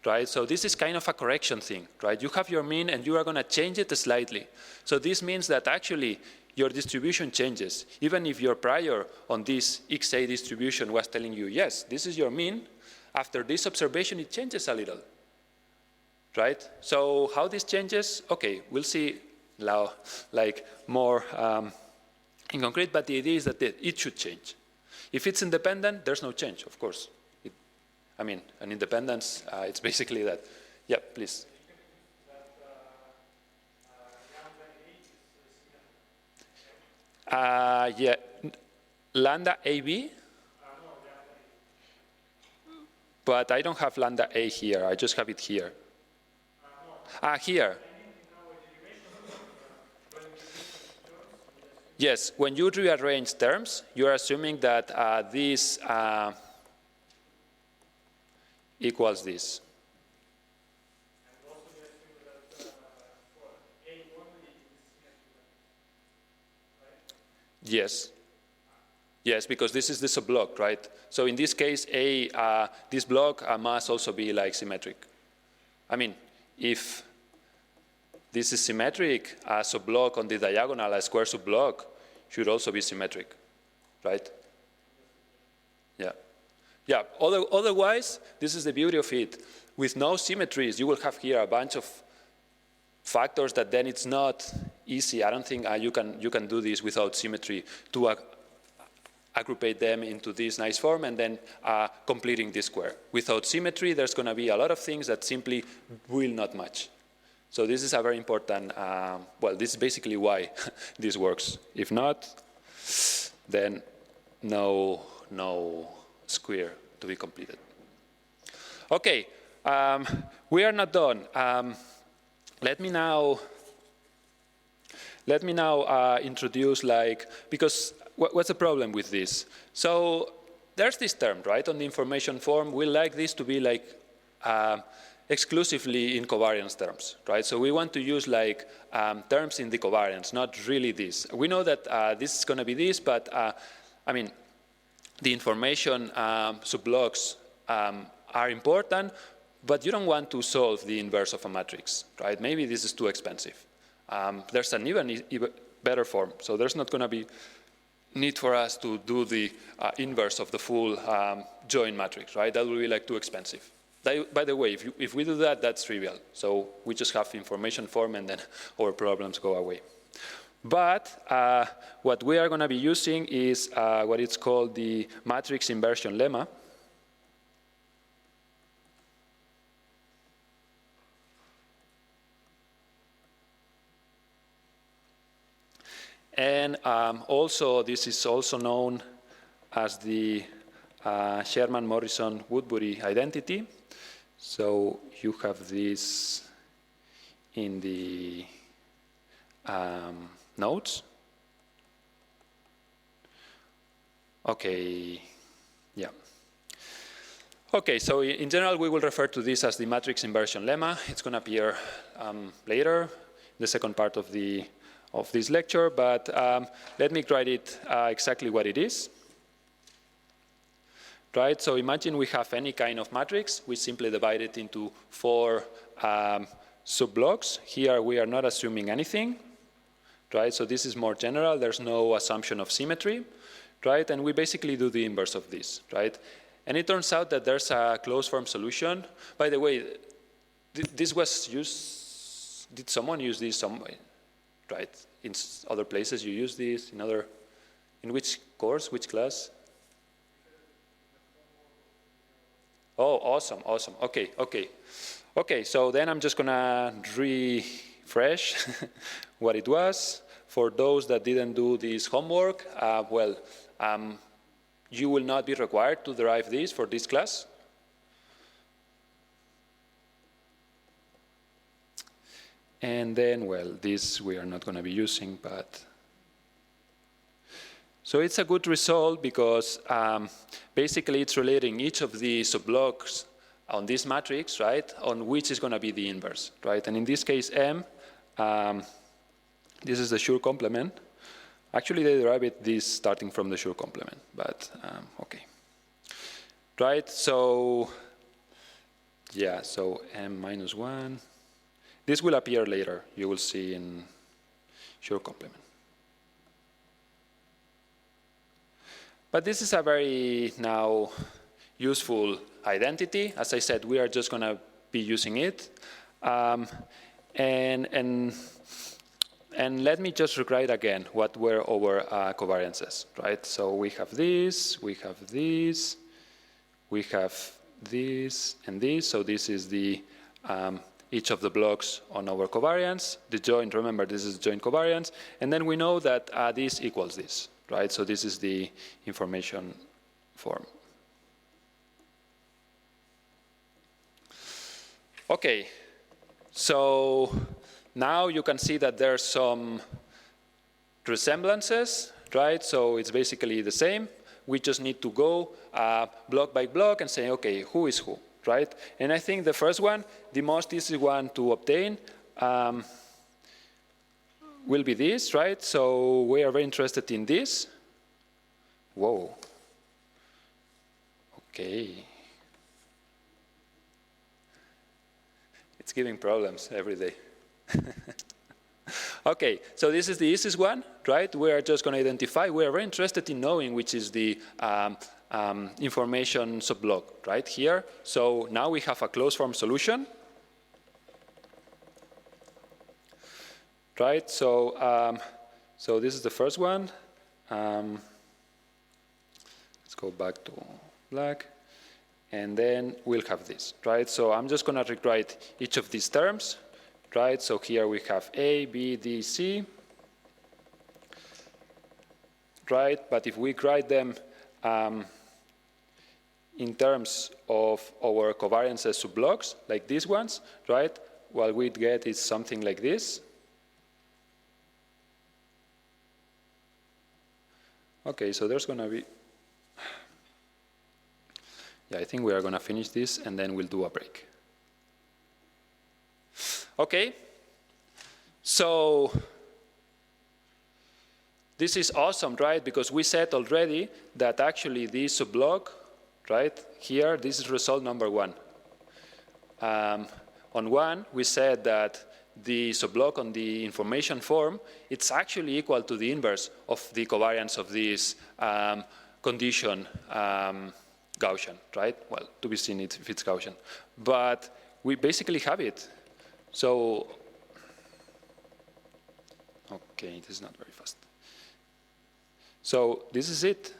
right? So this is kind of a correction thing, right? You have your mean, and you are going to change it slightly. So this means that actually your distribution changes. Even if your prior on this XA distribution was telling you, yes, this is your mean, after this observation, it changes a little. Right? So how this changes, okay, we'll see now, like more in concrete, but the idea is that it should change. If it's independent, there's no change, of course. I mean, an independence, it's basically that. Yeah, please. Yeah, lambda AB, but I don't have lambda A here, I just have it here. Here. Yes, when you rearrange terms, you're assuming that this equals this. Yes. Yes, because this is the subblock, right? So in this case, this block must also be like symmetric. I mean, if this is symmetric, a subblock on the diagonal, a square subblock, should also be symmetric, right? Yeah. Yeah, otherwise, this is the beauty of it. With no symmetries, you will have here a bunch of factors that then it's not easy. I don't think you can do this without symmetry to aggregate them into this nice form and then completing this square. Without symmetry, there's going to be a lot of things that simply will not match. So this is a very important, well, this is basically why this works. If not, then no square to be completed. Okay, we are not done. Let me now introduce, like, because what's the problem with this? So there's this term, right, on the information form. We like this to be like exclusively in covariance terms, right? So we want to use like terms in the covariance, not really this. We know that this is going to be this, but I mean, the information subblocks are important, but you don't want to solve the inverse of a matrix, right? Maybe this is too expensive. There's an even better form, so there's not going to be need for us to do the inverse of the full joint matrix, right? That will be like too expensive. By the way, if we do that, that's trivial. So we just have information form and then our problems go away. But what we are going to be using is what is called the matrix inversion lemma. And also, this is also known as the Sherman-Morrison-Woodbury identity. So you have this in the notes. Okay, yeah. Okay, so in general, we will refer to this as the matrix inversion lemma. It's going to appear later, the second part of this lecture, but let me write it exactly what it is. Right, so imagine we have any kind of matrix. We simply divide it into 4 sub-blocks. Here we are not assuming anything, right? So this is more general. There's no assumption of symmetry, right? And we basically do the inverse of this, right? And it turns out that there's a closed form solution. By the way, this was used, did someone use this somewhere, right? In other places you use this, in which course, which class? Oh, awesome, awesome. Okay, okay. Okay, so then I'm just going to refresh what it was. For those that didn't do this homework, you will not be required to derive this for this class. And then, well, this we are not going to be using, but... So it's a good result because basically it's relating each of the subblocks on this matrix, right, on which is going to be the inverse, right? And in this case, M, this is the Schur complement. Actually, they derive this starting from the Schur complement, but okay. Right, so, yeah, so M minus 1. This will appear later. You will see in Schur complement. But this is a very now useful identity. As I said, we are just going to be using it. And let me just rewrite again what were our covariances, right? So we have this, we have this, we have this and this. So this is the each of the blocks on our covariance. The joint, remember, this is joint covariance. And then we know that this equals this. Right, so this is the information form. Okay, so now you can see that there's some resemblances, right? So it's basically the same. We just need to go block by block and say, okay, who is who, right? And I think the first one, the most easy one to obtain, will be this, right? So we are very interested in this. Whoa. Okay. It's giving problems every day. Okay, so this is the easiest one, right? We are just going to identify. We are very interested in knowing which is the information subblock, right here. So now we have a closed form solution. Right, so so this is the first one. Let's go back to black, and then we'll have this, right? So I'm just going to rewrite each of these terms, right? So here we have A, B, D, C, right? But if we write them in terms of our covariances subblocks, like these ones, right? What we get is something like this. Okay, so there's going to be, yeah, I think we are going to finish this and then we'll do a break. Okay, so this is awesome, right? Because we said already that actually this subblock, right, here, this is result number 1. On 1, we said that the subblock on the information form, it's actually equal to the inverse of the covariance of this condition Gaussian, right? Well, to be seen if it's Gaussian. But we basically have it. So, okay, this is not very fast. So this is it.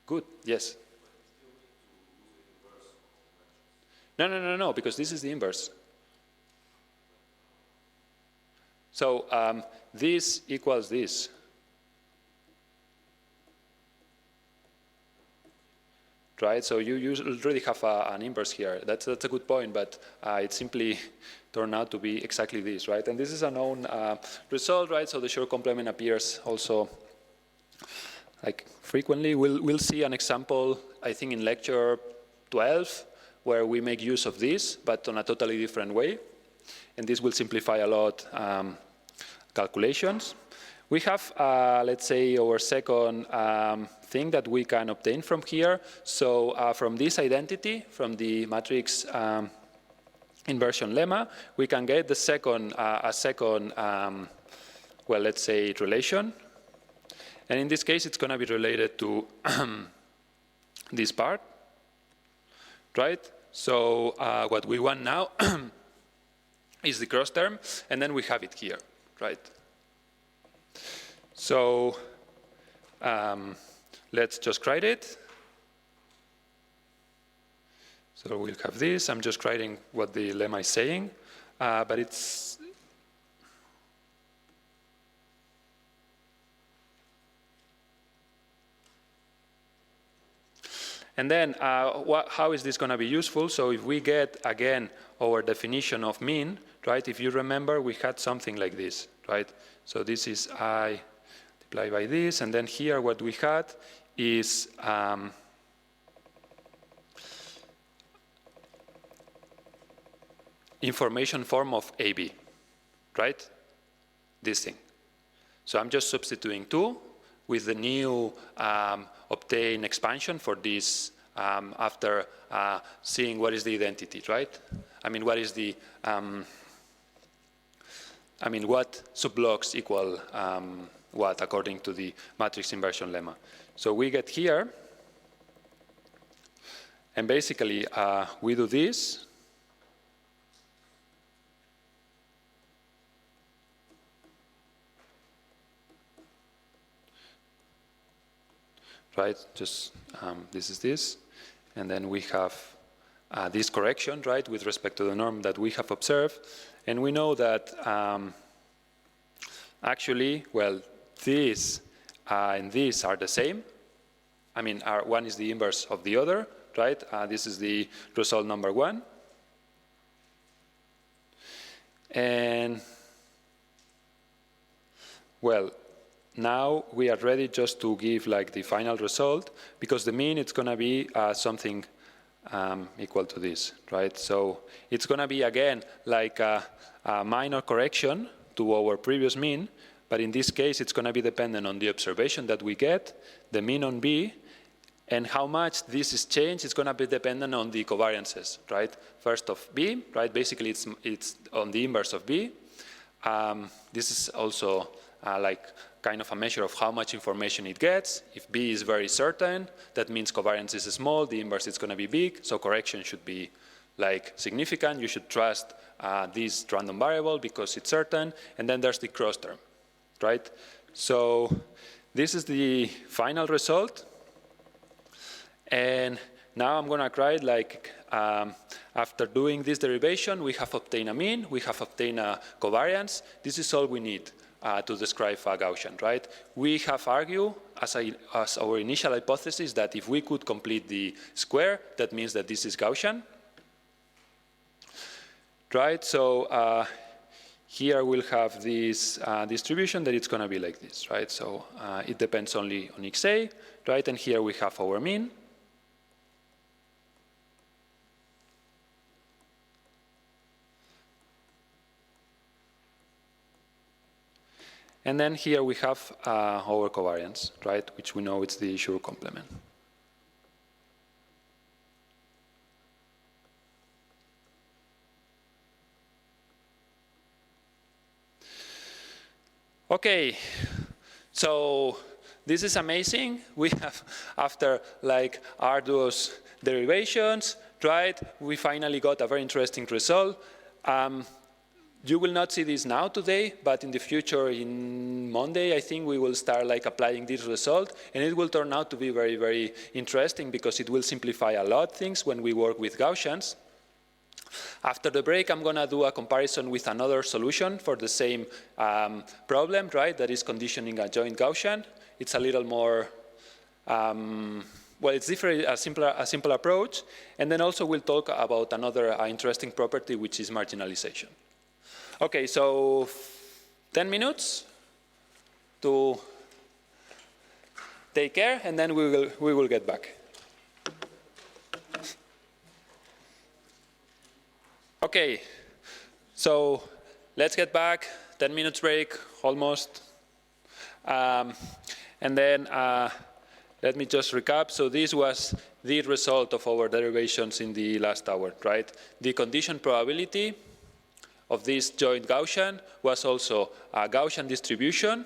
Good, yes. No, because this is the inverse. So this equals this. Right, so you already have an inverse here. That's a good point, but it simply turned out to be exactly this, right? And this is a known result, right? So the short complement appears also like frequently. We'll see an example, I think, in lecture 12, where we make use of this, but on a totally different way. And this will simplify a lot calculations. We have, let's say, our second thing that we can obtain from here. So from this identity, from the matrix inversion lemma, we can get the second, well, let's say, relation. And in this case, it's going to be related to this part, right? So what we want now is the cross term, and then we have it here, right? So let's just write it. So we'll have this. I'm just writing what the lemma is saying, but it's and then how is this going to be useful? So if we get again our definition of mean, right? If you remember, we had something like this, right? So this is I multiplied by this, and then here what we had is information form of AB, right? This thing. So I'm just substituting 2 with the new obtain expansion for this after seeing what is the identity, right? I mean, what is the, what subblocks equal what according to the matrix inversion lemma. So we get here, and basically we do this. Right, just this is this, and then we have this correction, right, with respect to the norm that we have observed, and we know that actually, well, this and this are the same. I mean, one is the inverse of the other, right? This is the result number 1, and well. Now we are ready just to give like the final result, because the mean it's going to be something equal to this, right? So it's going to be again like a minor correction to our previous mean, but in this case it's going to be dependent on the observation that we get, the mean on B, and how much this is changed is going to be dependent on the covariances, right? First of B, right? Basically it's on the inverse of B. This is also like kind of a measure of how much information it gets. If B is very certain, that means covariance is small, the inverse is going to be big, so correction should be like significant. You should trust this random variable because it's certain, and then there's the cross term, right? So this is the final result, and now I'm going to write like after doing this derivation, we have obtained a mean, we have obtained a covariance. This is all we need to describe a Gaussian, right? We have argued as our initial hypothesis that if we could complete the square, that means that this is Gaussian, right? So here we'll have this distribution that it's going to be like this, right? So it depends only on XA, right? And here we have our mean. And then here we have our covariance, right, which we know it's the sure complement. Okay, So this is amazing. We have, after like arduous derivations, right, we finally got a very interesting result. You will not see this now today, but in the future, in Monday, I think we will start like applying this result, and it will turn out to be very, very interesting because it will simplify a lot of things when we work with Gaussians. After the break, I'm going to do a comparison with another solution for the same problem, right? That is conditioning a joint Gaussian. It's a little more, well, it's different, a simple approach. And then also we'll talk about another interesting property, which is marginalization. Okay, so 10 minutes to take care, and then we will get back. Okay, so let's get back, 10 minutes break, almost. And then let me just recap. So this was the result of our derivations in the last hour, right? The condition probability of this joint Gaussian was also a Gaussian distribution,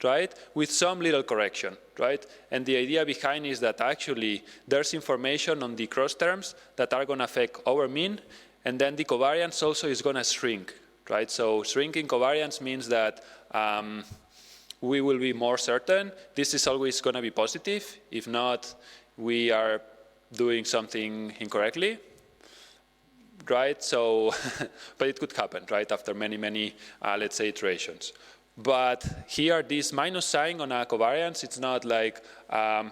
right, with some little correction, right? And the idea behind is that actually there's information on the cross terms that are going to affect our mean, and then the covariance also is going to shrink, right? So shrinking covariance means that we will be more certain. This is always going to be positive. If not, we are doing something incorrectly, right? So, but it could happen, right, after many, many, let's say, iterations. But here, this minus sign on a covariance, it's not like an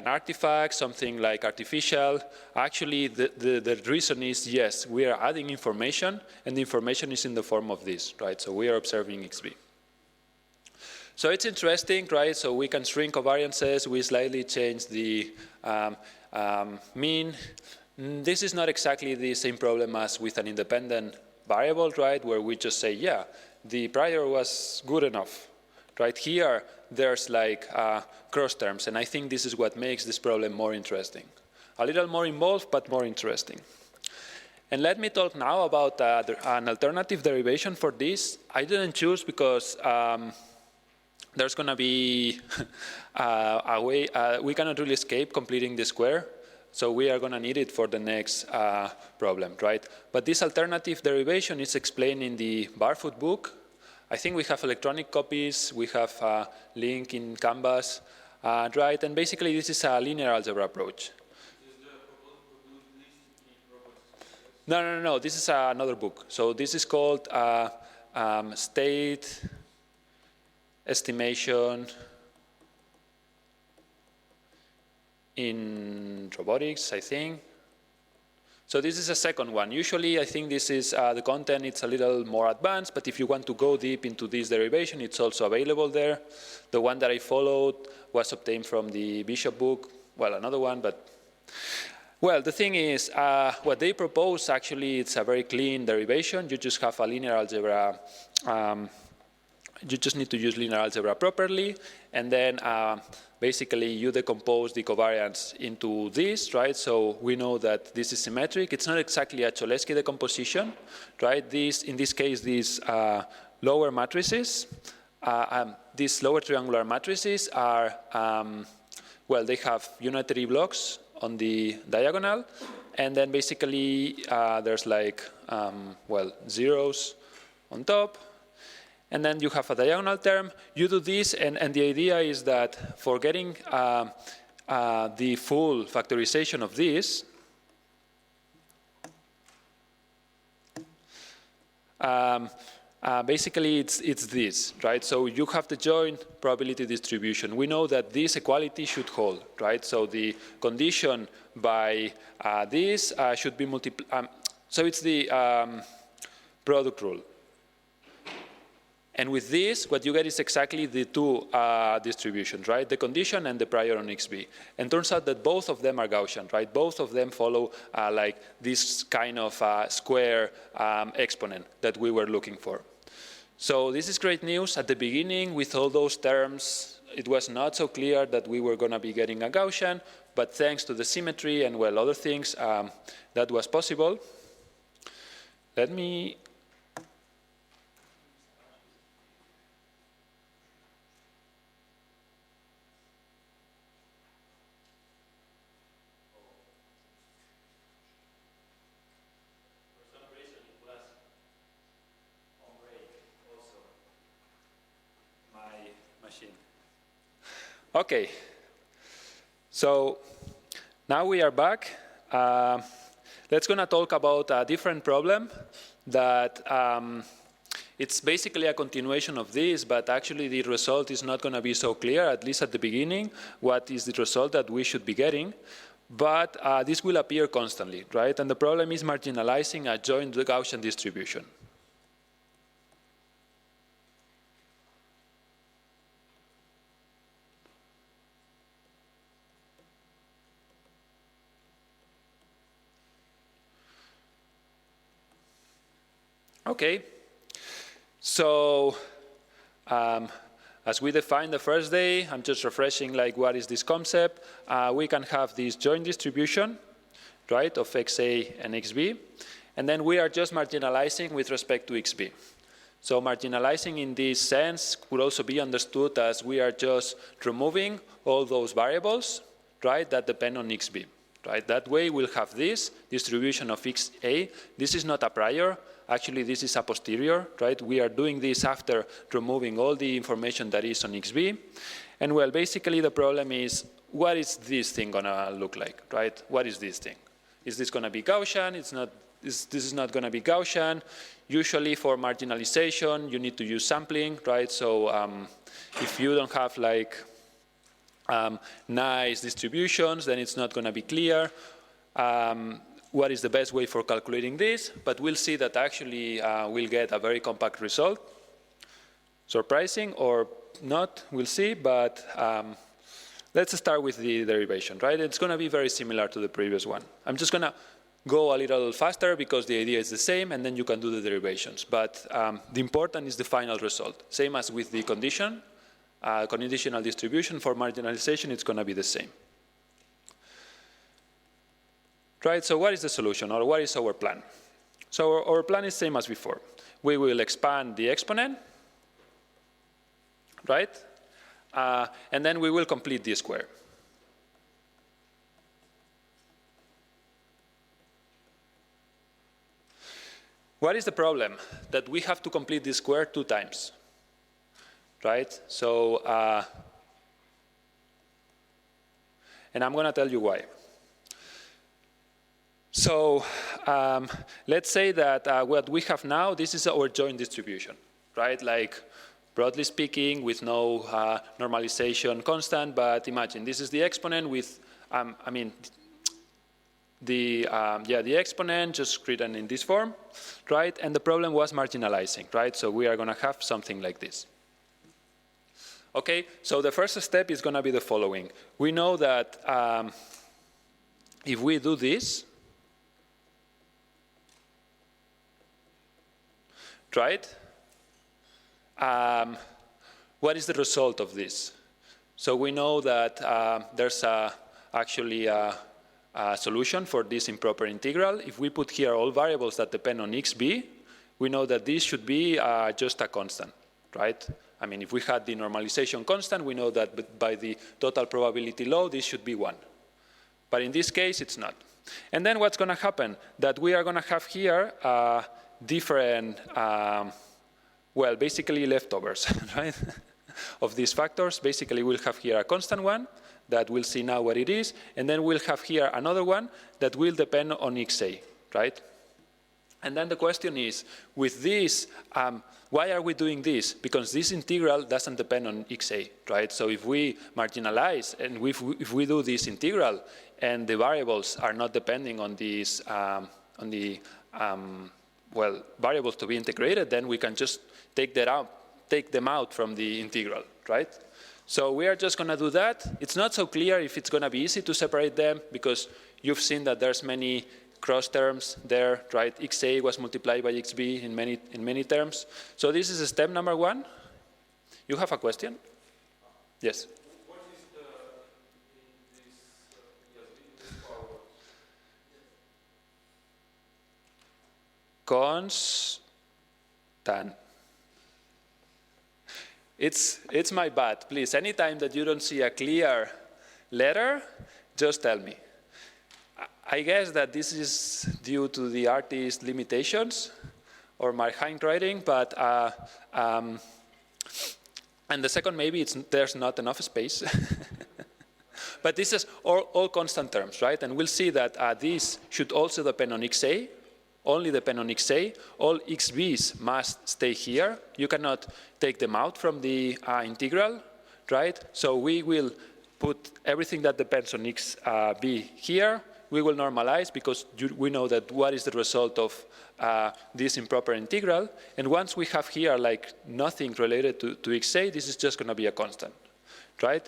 artifact, something like artificial. Actually, the reason is, yes, we are adding information, and the information is in the form of this, right? So we are observing XB. So it's interesting, right? So we can shrink covariances. We slightly change the mean. This is not exactly the same problem as with an independent variable, right, where we just say, yeah, the prior was good enough, right? Here, there's like cross terms, and I think this is what makes this problem more interesting. A little more involved, but more interesting. And let me talk now about an alternative derivation for this. I didn't choose because there's going to be a way, we cannot really escape completing the square. So we are going to need it for the next problem, right? But this alternative derivation is explained in the Barfoot book. I think we have electronic copies. We have a link in Canvas, right? And basically, this is a linear algebra approach. No. This is another book. So this is called State Estimation in Robotics, I think. So this is a second one. Usually, I think this is the content. It's a little more advanced, but if you want to go deep into this derivation, it's also available there. The one that I followed was obtained from the Bishop book. Well, another one, but well, the thing is, what they propose actually, it's a very clean derivation. You just have a linear algebra. You just need to use linear algebra properly, and then basically you decompose the covariance into this, right? So we know that this is symmetric. It's not exactly a Cholesky decomposition, right? In this case, these lower matrices, these lower triangular matrices are, well, they have unitary blocks on the diagonal, and then basically there's like, well, zeros on top. And then you have a diagonal term. You do this, and the idea is that for getting the full factorization of this, basically it's this, right? So you have the joint probability distribution. We know that this equality should hold, right? So the condition by this should be multiplied. So it's the product rule. And with this, what you get is exactly the two distributions, right? The condition and the prior on XB. And turns out that both of them are Gaussian, right? Both of them follow like this kind of square exponent that we were looking for. So this is great news. At the beginning, with all those terms, it was not so clear that we were going to be getting a Gaussian, but thanks to the symmetry and, well, other things, that was possible. Let me... machine. Okay. So now we are back. Let's gonna talk about a different problem that it's basically a continuation of this, but actually the result is not gonna be so clear, at least at the beginning, what is the result that we should be getting. But this will appear constantly, right? And the problem is marginalizing a joint Gaussian distribution. Okay, so as we defined the first day, I'm just refreshing like what is this concept. We can have this joint distribution, right, of xa and xb, and then we are just marginalizing with respect to xb. So marginalizing in this sense could also be understood as we are just removing all those variables, right, that depend on xb. Right? That way we'll have this distribution of xa. This is not a prior. Actually, this is a posterior. Right? We are doing this after removing all the information that is on xb. And well, basically the problem is, what is this thing going to look like? Right? What is this thing? Is this going to be Gaussian? This is not going to be Gaussian. Usually for marginalization, you need to use sampling. Right? So if you don't have like nice distributions, then it's not going to be clear what is the best way for calculating this, but we'll see that actually we'll get a very compact result. Surprising or not, we'll see, but let's start with the derivation, right? It's going to be very similar to the previous one. I'm just going to go a little faster because the idea is the same, and then you can do the derivations. But the important is the final result. Same as with the condition. Conditional distribution for marginalization, it's going to be the same. Right, so what is the solution, or what is our plan? So our plan is same as before. We will expand the exponent, right? And then we will complete the square. What is the problem? That we have to complete the square 2 times. Right? So, and I'm going to tell you why. So, let's say that what we have now, this is our joint distribution, right? Like, broadly speaking, with no normalization constant, but imagine this is the exponent with, the exponent just written in this form, right? And the problem was marginalizing, right? So we are going to have something like this. Okay, so the first step is going to be the following. We know that if we do this, right, what is the result of this? So we know that there's actually a solution for this improper integral. If we put here all variables that depend on xb, we know that this should be just a constant, right? I mean, if we had the normalization constant, we know that by the total probability law, this should be 1. But in this case, it's not. And then what's going to happen? That we are going to have here different, well, basically leftovers, right, of these factors. Basically, we'll have here a constant one that we'll see now what it is. And then we'll have here another one that will depend on xa, right? And then the question is, with this, why are we doing this? Because this integral doesn't depend on xa, right? So if we marginalize and if we do this integral and the variables are not depending on these, well, variables to be integrated, then we can just take them out from the integral, right? So we are just going to do that. It's not so clear if it's going to be easy to separate them because you've seen that there's many cross terms there, right? xa was multiplied by xb in many terms. So this is step number 1. You have a question? Yes. What is this power? Constant. It's my bad. Please, anytime that you don't see a clear letter, just tell me. I guess that this is due to the artist's limitations or my handwriting, but And the second, maybe there's not enough space. But this is all constant terms, right? And we'll see that these should also depend on xa, only depend on xa. All xb's must stay here. You cannot take them out from the integral, right? So we will put everything that depends on xb here. We will normalize because we know that what is the result of this improper integral. And once we have here like nothing related to xa, this is just going to be a constant, right?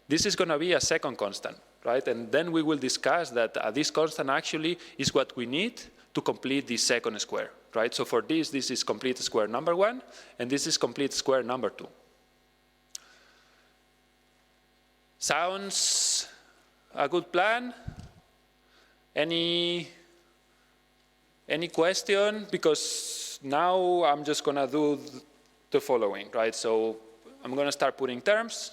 This is going to be a second constant, right? And then we will discuss that this constant actually is what we need to complete the second square, right? So for this is complete square number 1, and this is complete square number 2. Sounds a good plan? Any question? Because now I'm just going to do the following, right? So I'm going to start putting terms.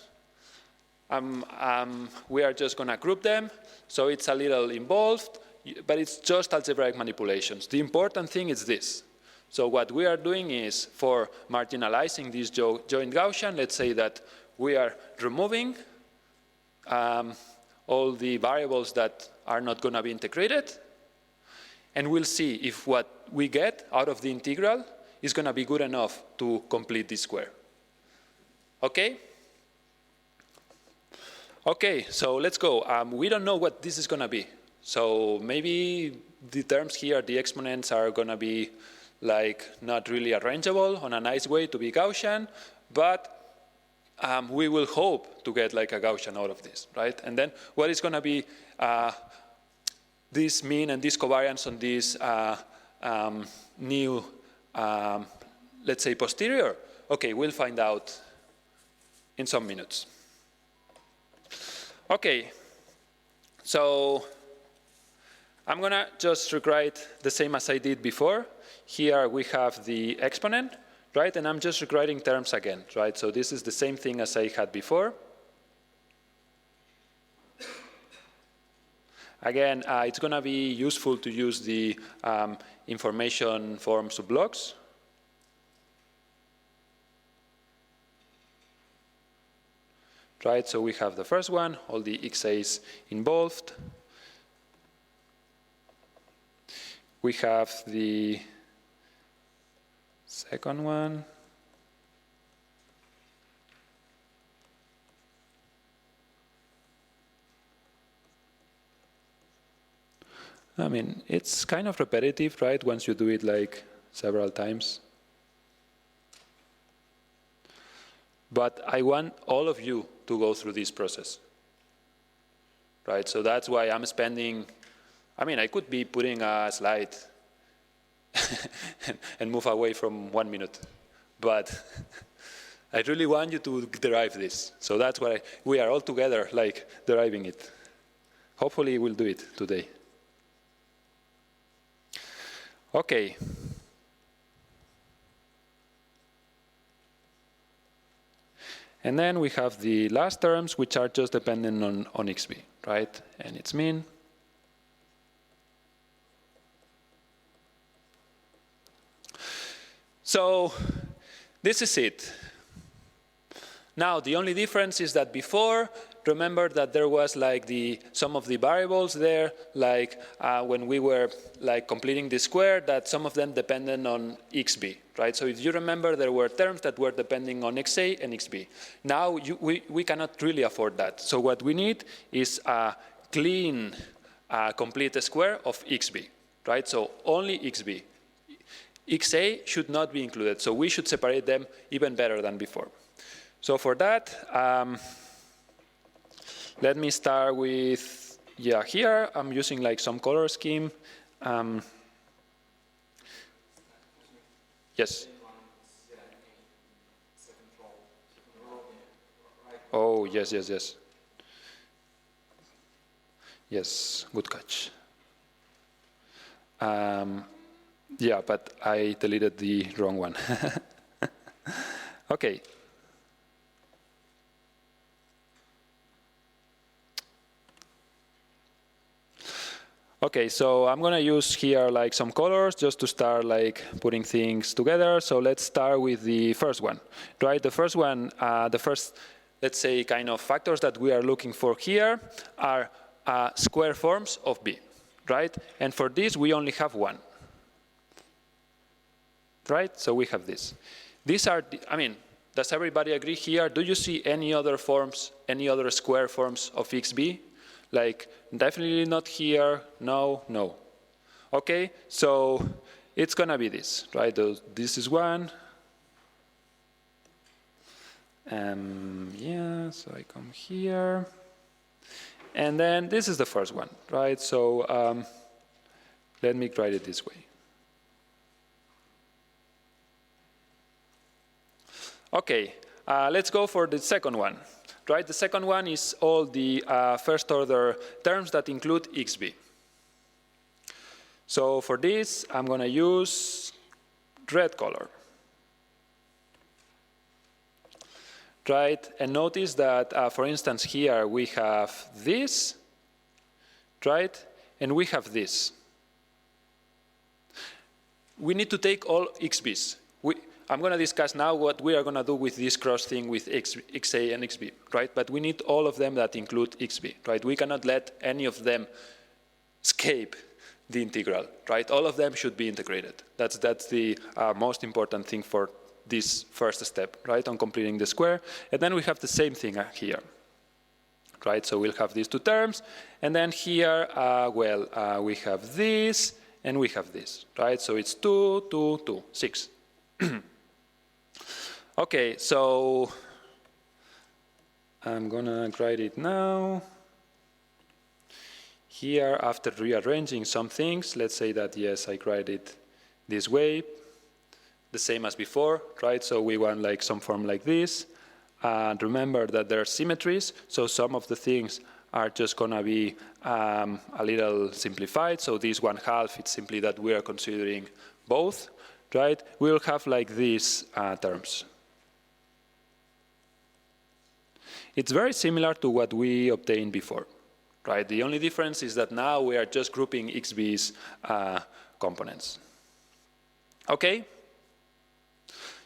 We are just going to group them. So it's a little involved, but it's just algebraic manipulations. The important thing is this. So what we are doing is, for marginalizing this joint Gaussian, let's say that we are removing all the variables that are not going to be integrated. And we'll see if what we get out of the integral is going to be good enough to complete this square. OK? OK, so let's go. We don't know what this is going to be. So maybe the terms here, the exponents, are going to be like not really arrangeable on a nice way to be Gaussian. But we will hope to get like a Gaussian out of this, right? And then what is going to be this mean and this covariance on this new, let's say, posterior? OK, we'll find out in some minutes. OK, so I'm going to just rewrite the same as I did before. Here we have the exponent, right? And I'm just rewriting terms again, right? So this is the same thing as I had before. Again, it's going to be useful to use the information form subblocks. Right, so we have the first one, all the xa's involved. We have the second one. I mean, it's kind of repetitive, right, once you do it like several times. But I want all of you to go through this process, right? So that's why I'm spending, I mean, I could be putting a slide and move away from 1 minute, but I really want you to derive this. So that's why we are all together, like, deriving it. Hopefully we'll do it today. Okay. And then we have the last terms, which are just dependent on xb, right? And its mean. So this is it. Now, the only difference is that before, remember that there was like some of the variables there, like when we were like completing the square, that some of them depended on xb, right? So if you remember, there were terms that were depending on xa and xb. Now we cannot really afford that. So what we need is a clean, complete square of xb, right? So only xb. xa should not be included. So we should separate them even better than before. So for that, let me start with, here I'm using like some color scheme. Yes. Oh, yes. Yes, good catch. Yeah, but I deleted the wrong one. Okay. Okay, so I'm going to use here like some colors just to start like putting things together. So let's start with the first one, right? The first one, the first, let's say, kind of factors that we are looking for here are square forms of B, right? And for this, we only have one, right? So we have this. These are, I mean, does everybody agree here? Do you see any other forms, any other square forms of XB? Like, definitely not here, no, no. Okay, so it's gonna be this, right? This is one. Yeah, so I come here. And then this is the first one, right? So let me write it this way. Okay, let's go for the second one. Right, the second one is all the first order terms that include XB. So for this, I'm going to use red color. Right, and notice that, for instance, here we have this, right, and we have this. We need to take all XBs. I'm going to discuss now what we are going to do with this cross thing with XA and XB, right? But we need all of them that include XB, right? We cannot let any of them escape the integral, right? All of them should be integrated. That's the most important thing for this first step, right, on completing the square. And then we have the same thing here, right? So we'll have these two terms. And then here, we have this and we have this, right? So it's 2, 2, 2, 6. Okay, so I'm gonna write it now. Here, after rearranging some things, let's say that, yes, I write it this way, the same as before, right? So we want like some form like this. And remember that there are symmetries, so some of the things are just gonna be a little simplified. So this 1/2, it's simply that we are considering both, right? We'll have like these terms. It's very similar to what we obtained before, right? The only difference is that now we are just grouping XB's components. Okay?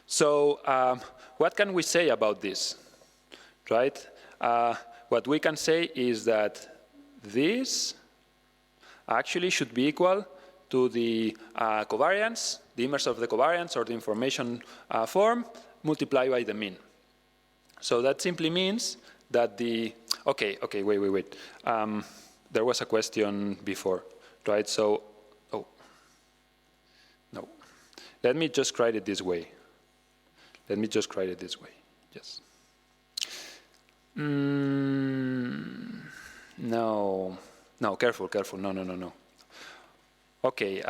So what can we say about this, right? What we can say is that this actually should be equal to the covariance, the inverse of the covariance or the information form multiplied by the mean. So that simply means that the, wait. There was a question before, right? So, no. Let me just write it this way. Yes. No, careful, no. Okay,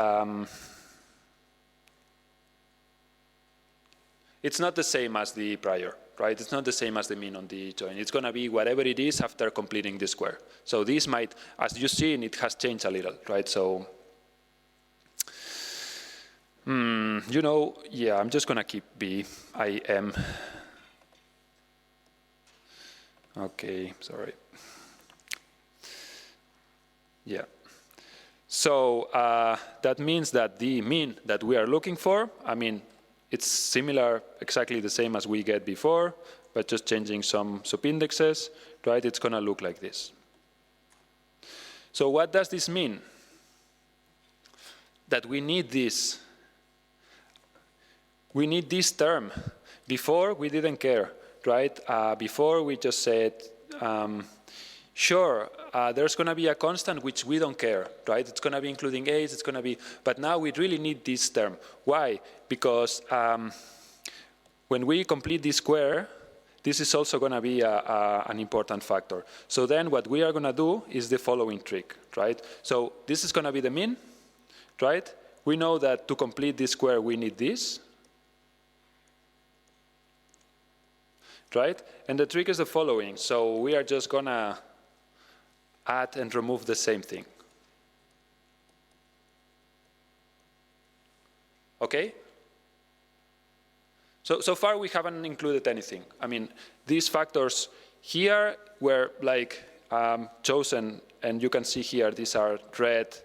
it's not the same as the prior, right? It's not the same as the mean on the join. It's going to be whatever it is after completing the square. So this might, as you've seen, it has changed a little, right? So, you know, yeah, I'm just going to keep B, I, M. Okay, sorry. Yeah. So that means that the mean that we are looking for, I mean, it's similar, exactly the same as we get before, but just changing some subindexes, right? It's going to look like this. So what does this mean? That we need this. We need this term. Before, we didn't care, right? Before, we just said, sure, there's going to be a constant which we don't care, right? It's going to be including a's, it's going to be, but now we really need this term. Why? Because when we complete this square, this is also going to be an important factor. So then what we are going to do is the following trick, right? So this is going to be the mean, right? We know that to complete this square, we need this, right? And the trick is the following. So we are just going to add and remove the same thing. Okay? So far we haven't included anything. I mean, these factors here were like chosen, and you can see here, these are red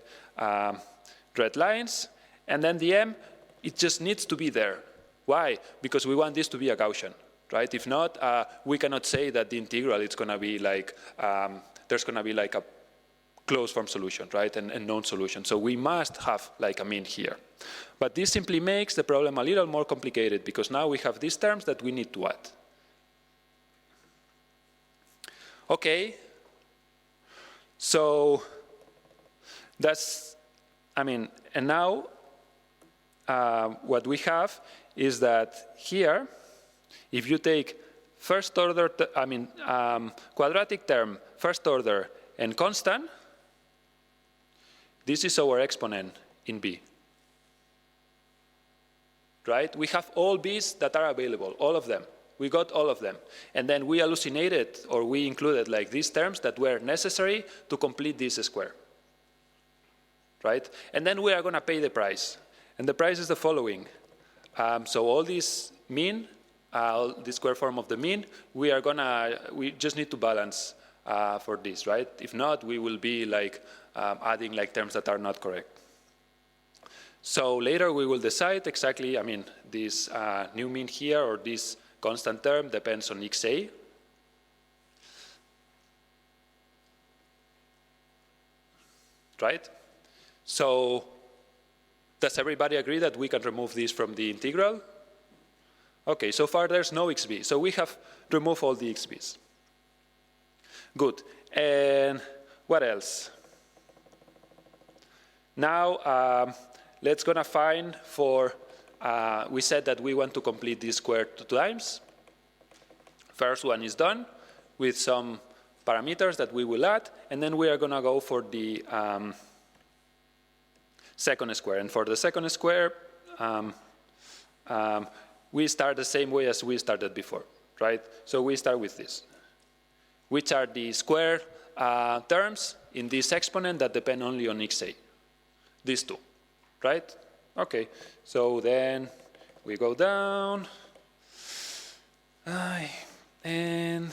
lines. And then the m, it just needs to be there. Why? Because we want this to be a Gaussian, right? If not, we cannot say that the integral is going to be like, there's going to be like a closed form solution, right, and known solution. So we must have like a mean here. But this simply makes the problem a little more complicated because now we have these terms that we need to add. Okay, so that's, I mean, and now what we have is that here, if you take first order, quadratic term, first order, and constant, this is our exponent in B. Right? We have all B's that are available, all of them. We got all of them. And then we hallucinated, or we included like these terms that were necessary to complete this square. Right? And then we are going to pay the price. And the price is the following. So all this mean, the square form of the mean, we just need to balance for this, right? If not, we will be like adding like terms that are not correct. So later we will decide exactly, I mean, this new mean here or this constant term depends on xa. Right? So does everybody agree that we can remove this from the integral? Okay, so far there's no xb. So we have removed all the xb's. Good. And what else? Now, let's gonna find for, we said that we want to complete this square 2 times. First one is done with some parameters that we will add, and then we are gonna go for the second square. And for the second square, we start the same way as we started before, right? So we start with this, which are the square terms in this exponent that depend only on xa. These two, right? Okay, so then we go down, and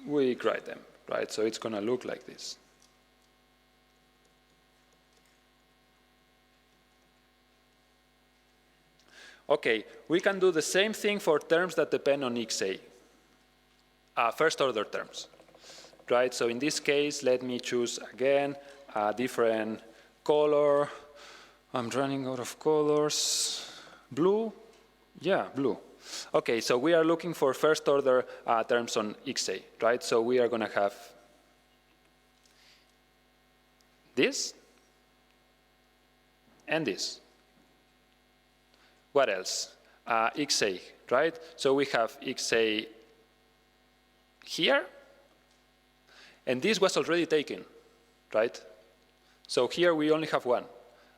we write them, right? So it's gonna look like this. Okay, we can do the same thing for terms that depend on xa, first order terms, right? So in this case, let me choose again a different color. I'm running out of colors. Blue? Yeah, blue. Okay, so we are looking for first order terms on xa, right? So we are gonna have this and this. What else? xa, right? So we have xa here, and this was already taken, right? So here we only have one.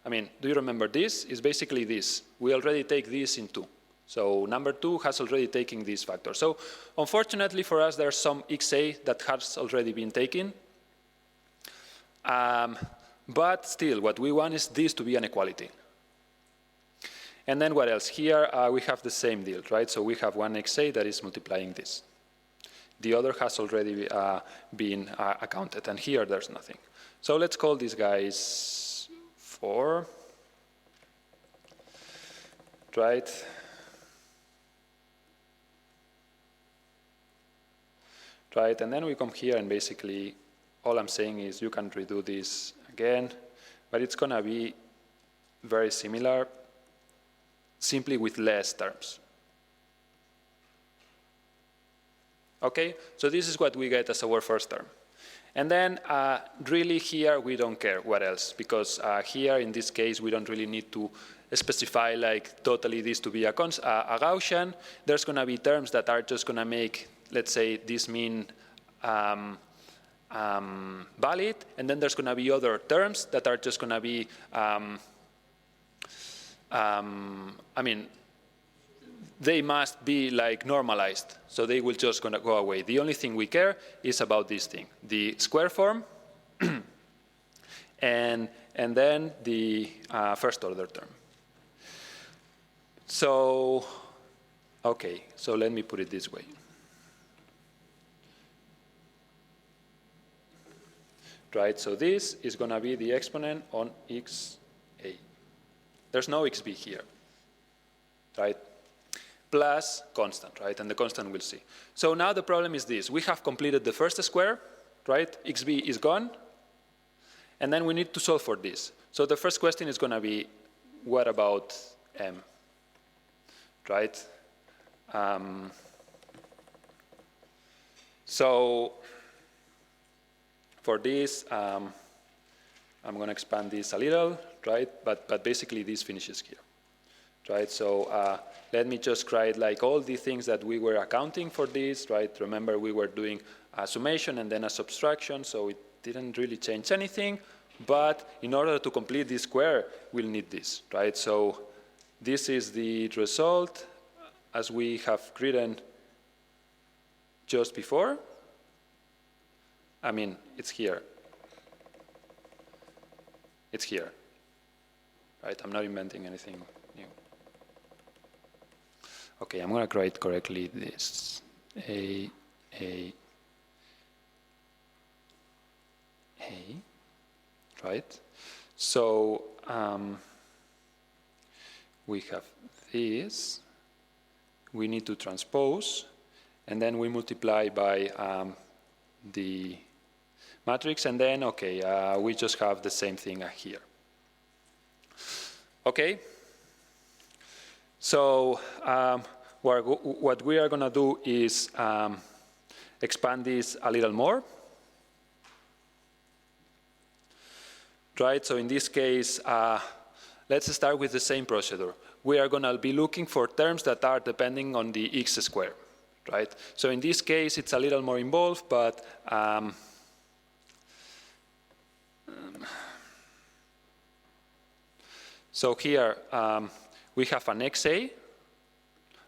I mean, do you remember this? It's basically this. We already take this in 2. So number 2 has already taken this factor. So unfortunately for us, there's some xa that has already been taken. But still, what we want is this to be an equality. And then what else? Here we have the same deal, right? So we have one xa that is multiplying this. The other has already been accounted, and here there's nothing. So let's call these guys 4, right? Right, and then we come here, and basically all I'm saying is you can redo this again, but it's gonna be very similar, simply with less terms. Okay, so this is what we get as our first term. And then really here we don't care what else, because here in this case we don't really need to specify like totally this to be a Gaussian. There's going to be terms that are just going to make, let's say, this mean valid, and then there's going to be other terms that are just going to be I mean, they must be like normalized, so they will just gonna go away. The only thing we care is about this thing, the square form, and then the first order term. So, okay, so let me put it this way. right? So this is going to be the exponent on XA. There's no XB here, right? Plus constant, right? And the constant we'll see. So now the problem is this. We have completed the first square, right? XB is gone. And then we need to solve for this. So the first question is going to be, what about M, right? So for this, I'm going to expand this a little, right? But basically, this finishes here, right? So let me just write like all the things that we were accounting for this, right? Remember, we were doing a summation and then a subtraction, so it didn't really change anything. But in order to complete this square, we'll need this, right? So this is the result as we have written just before. I mean, it's here. It's here, right? I'm not inventing anything new. Okay, I'm going to write correctly this. A, right? So we have this. We need to transpose, and then we multiply by the matrix, and then, okay, we just have the same thing here. Okay? So what we are going to do is expand this a little more. Right, so in this case, let's start with the same procedure. We are going to be looking for terms that are depending on the x square, right? So in this case, it's a little more involved, but so here we have an XA,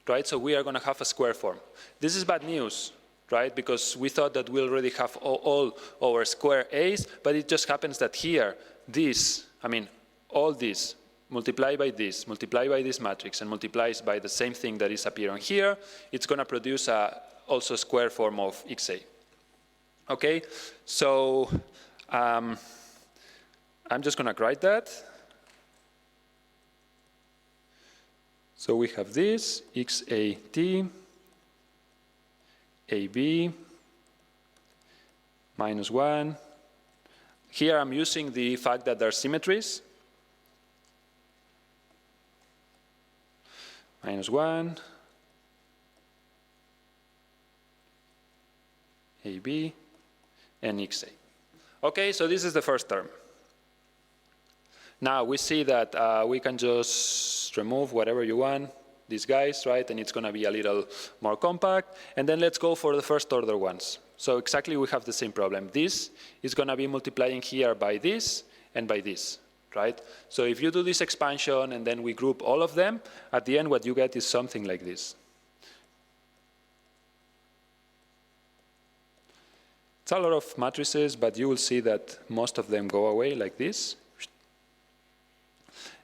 right? So we are going to have a square form. This is bad news, right? Because we thought that we already have all our square A's, but it just happens that here, this, I mean, all this, multiplied by this matrix, and multiplies by the same thing that is appearing here, it's going to produce also a square form of XA. Okay? So I'm just going to write that. So we have this, XAT, AB, minus 1. Here I'm using the fact that there are symmetries. Minus 1, AB, and XA. Okay, so this is the first term. Now we see that we can just remove whatever you want, these guys, right? And it's going to be a little more compact. And then let's go for the first order ones. So exactly we have the same problem. This is going to be multiplying here by this and by this, right? So if you do this expansion and then we group all of them, at the end what you get is something like this. It's a lot of matrices, but you will see that most of them go away like this.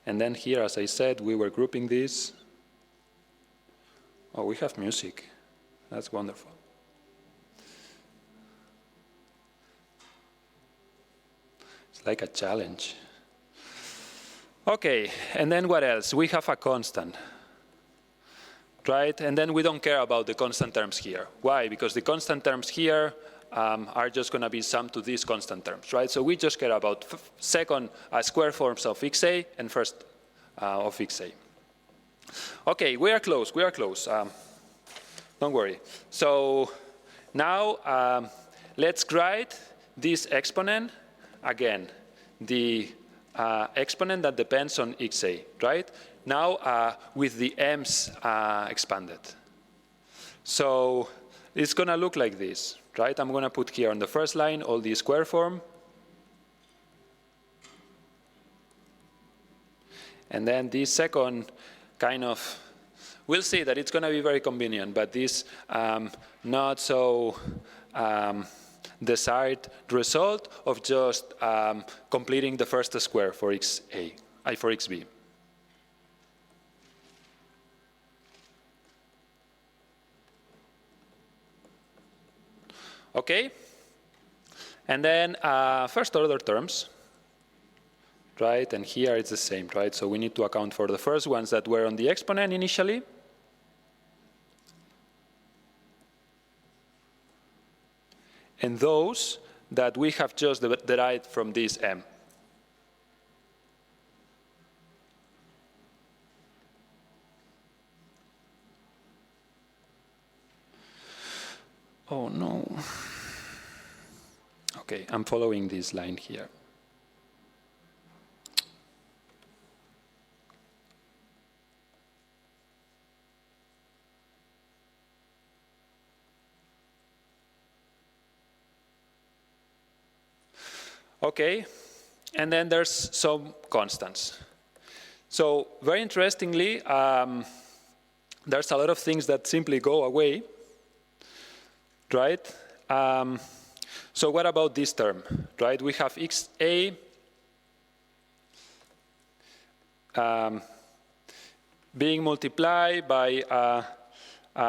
And then here, as I said, we were grouping these. Oh, we have music. That's wonderful. It's like a challenge. Okay, and then what else? We have a constant, right? And then we don't care about the constant terms here. Why? Because the constant terms here are just going to be summed to these constant terms, right? So we just care about second square forms of XA and first of XA. Okay, we are close, we are close. Don't worry. So now let's write this exponent again, the exponent that depends on XA, right? Now with the m's expanded. So it's going to look like this, right? I'm going to put here on the first line all the square form. And then this second kind of, we'll see that it's going to be very convenient, but this not so desired result of just completing the first square for XA, for XB. Okay? And then first order terms, right? And here it's the same, right? So we need to account for the first ones that were on the exponent initially. And those that we have just derived from this m. Oh, no. OK, I'm following this line here. OK, and then there's some constants. So very interestingly, there's a lot of things that simply go away, right? So what about this term, right? We have xa being multiplied by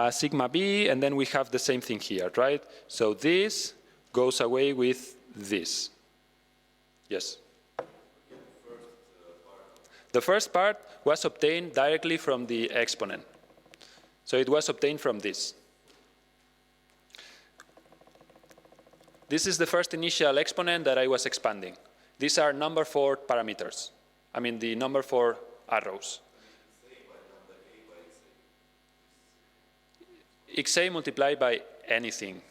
sigma b, and then we have the same thing here, right? So this goes away with this. Yes? The first part was obtained directly from the exponent. So it was obtained from this. This is the first initial exponent that I was expanding. These are number 4 parameters. I mean, the number 4 arrows. xa multiplied by anything.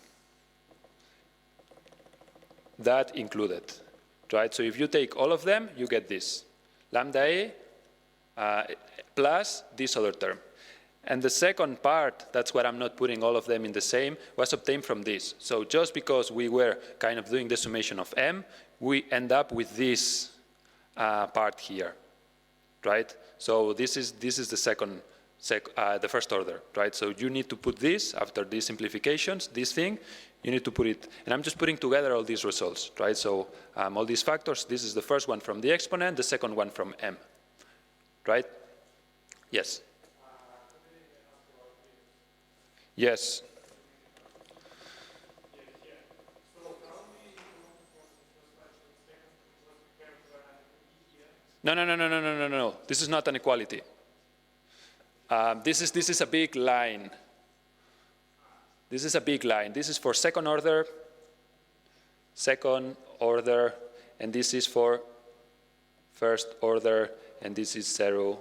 That included. Right? So if you take all of them, you get this. Lambda a plus this other term. And the second part, that's where I'm not putting all of them in the same, was obtained from this. So just because we were kind of doing the summation of m, we end up with this part here, right? So this is the second, the first order, right? So you need to put this after these simplifications, this thing, you need to put it, and I'm just putting together all these results, right? So all these factors, this is the first one from the exponent, the second one from m, right? Yes? Yes. No. This is not an equality. This is a big line. This is a big line. This is for second order, and this is for first order, and this is 0.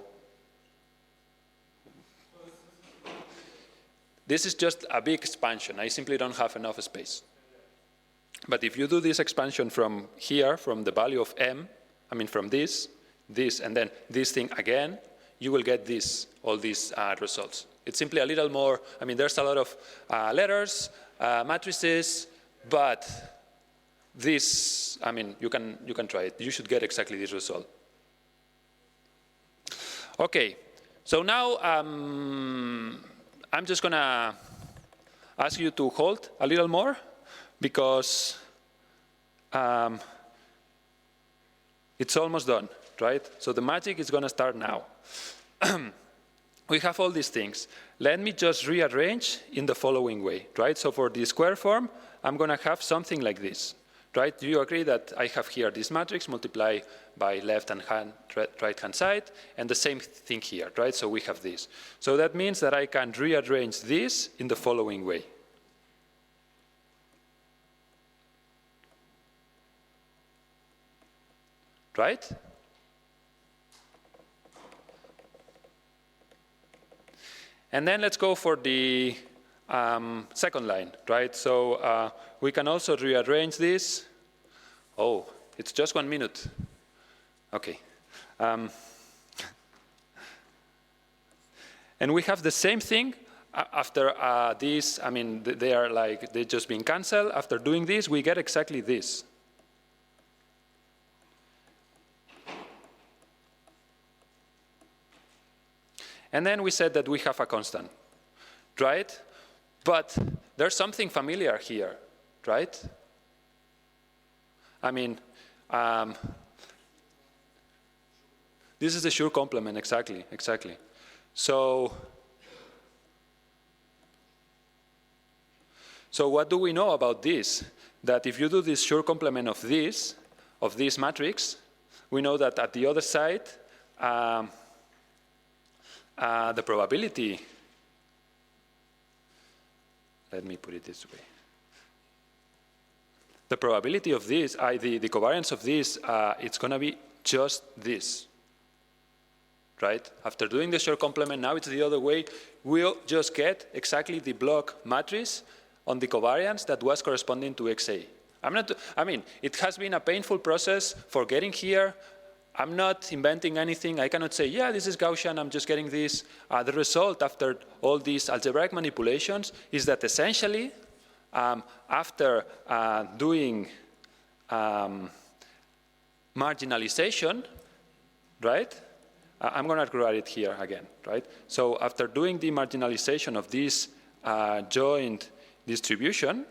This is just a big expansion. I simply don't have enough space. But if you do this expansion from here, from the value of m, I mean from this, and then this thing again, you will get this, all these results. It's simply a little more, I mean, there's a lot of letters, matrices, but this, I mean, you can try it. You should get exactly this result. Okay, so now I'm just going to ask you to hold a little more because it's almost done, right? So the magic is going to start now. We have all these things. Let me just rearrange in the following way, right? So for the square form, I'm going to have something like this, right? Do you agree that I have here this matrix multiplied by right-hand side, and the same thing here, right? So we have this. So that means that I can rearrange this in the following way. Right? And then let's go for the second line, right? So we can also rearrange this. Oh, it's just 1 minute. Okay. And we have the same thing after this. I mean, they're just being canceled. After doing this, we get exactly this. And then we said that we have a constant, right? But there's something familiar here, right? I mean, this is the sure complement, exactly. So what do we know about this? that if you do this Schur complement of this matrix, we know that at the other side, the probability, let me put it this way. The probability of this, the covariance of this, it's going to be just this, right? After doing the Schur complement, now it's the other way. We'll just get exactly the block matrix on the covariance that was corresponding to XA. I mean, it has been a painful process for getting here. I'm not inventing anything. I cannot say, yeah, this is Gaussian, I'm just getting this. The result after all these algebraic manipulations is that essentially, after doing marginalization, right? I'm going to write it here again, right? So after doing the marginalization of this joint distribution,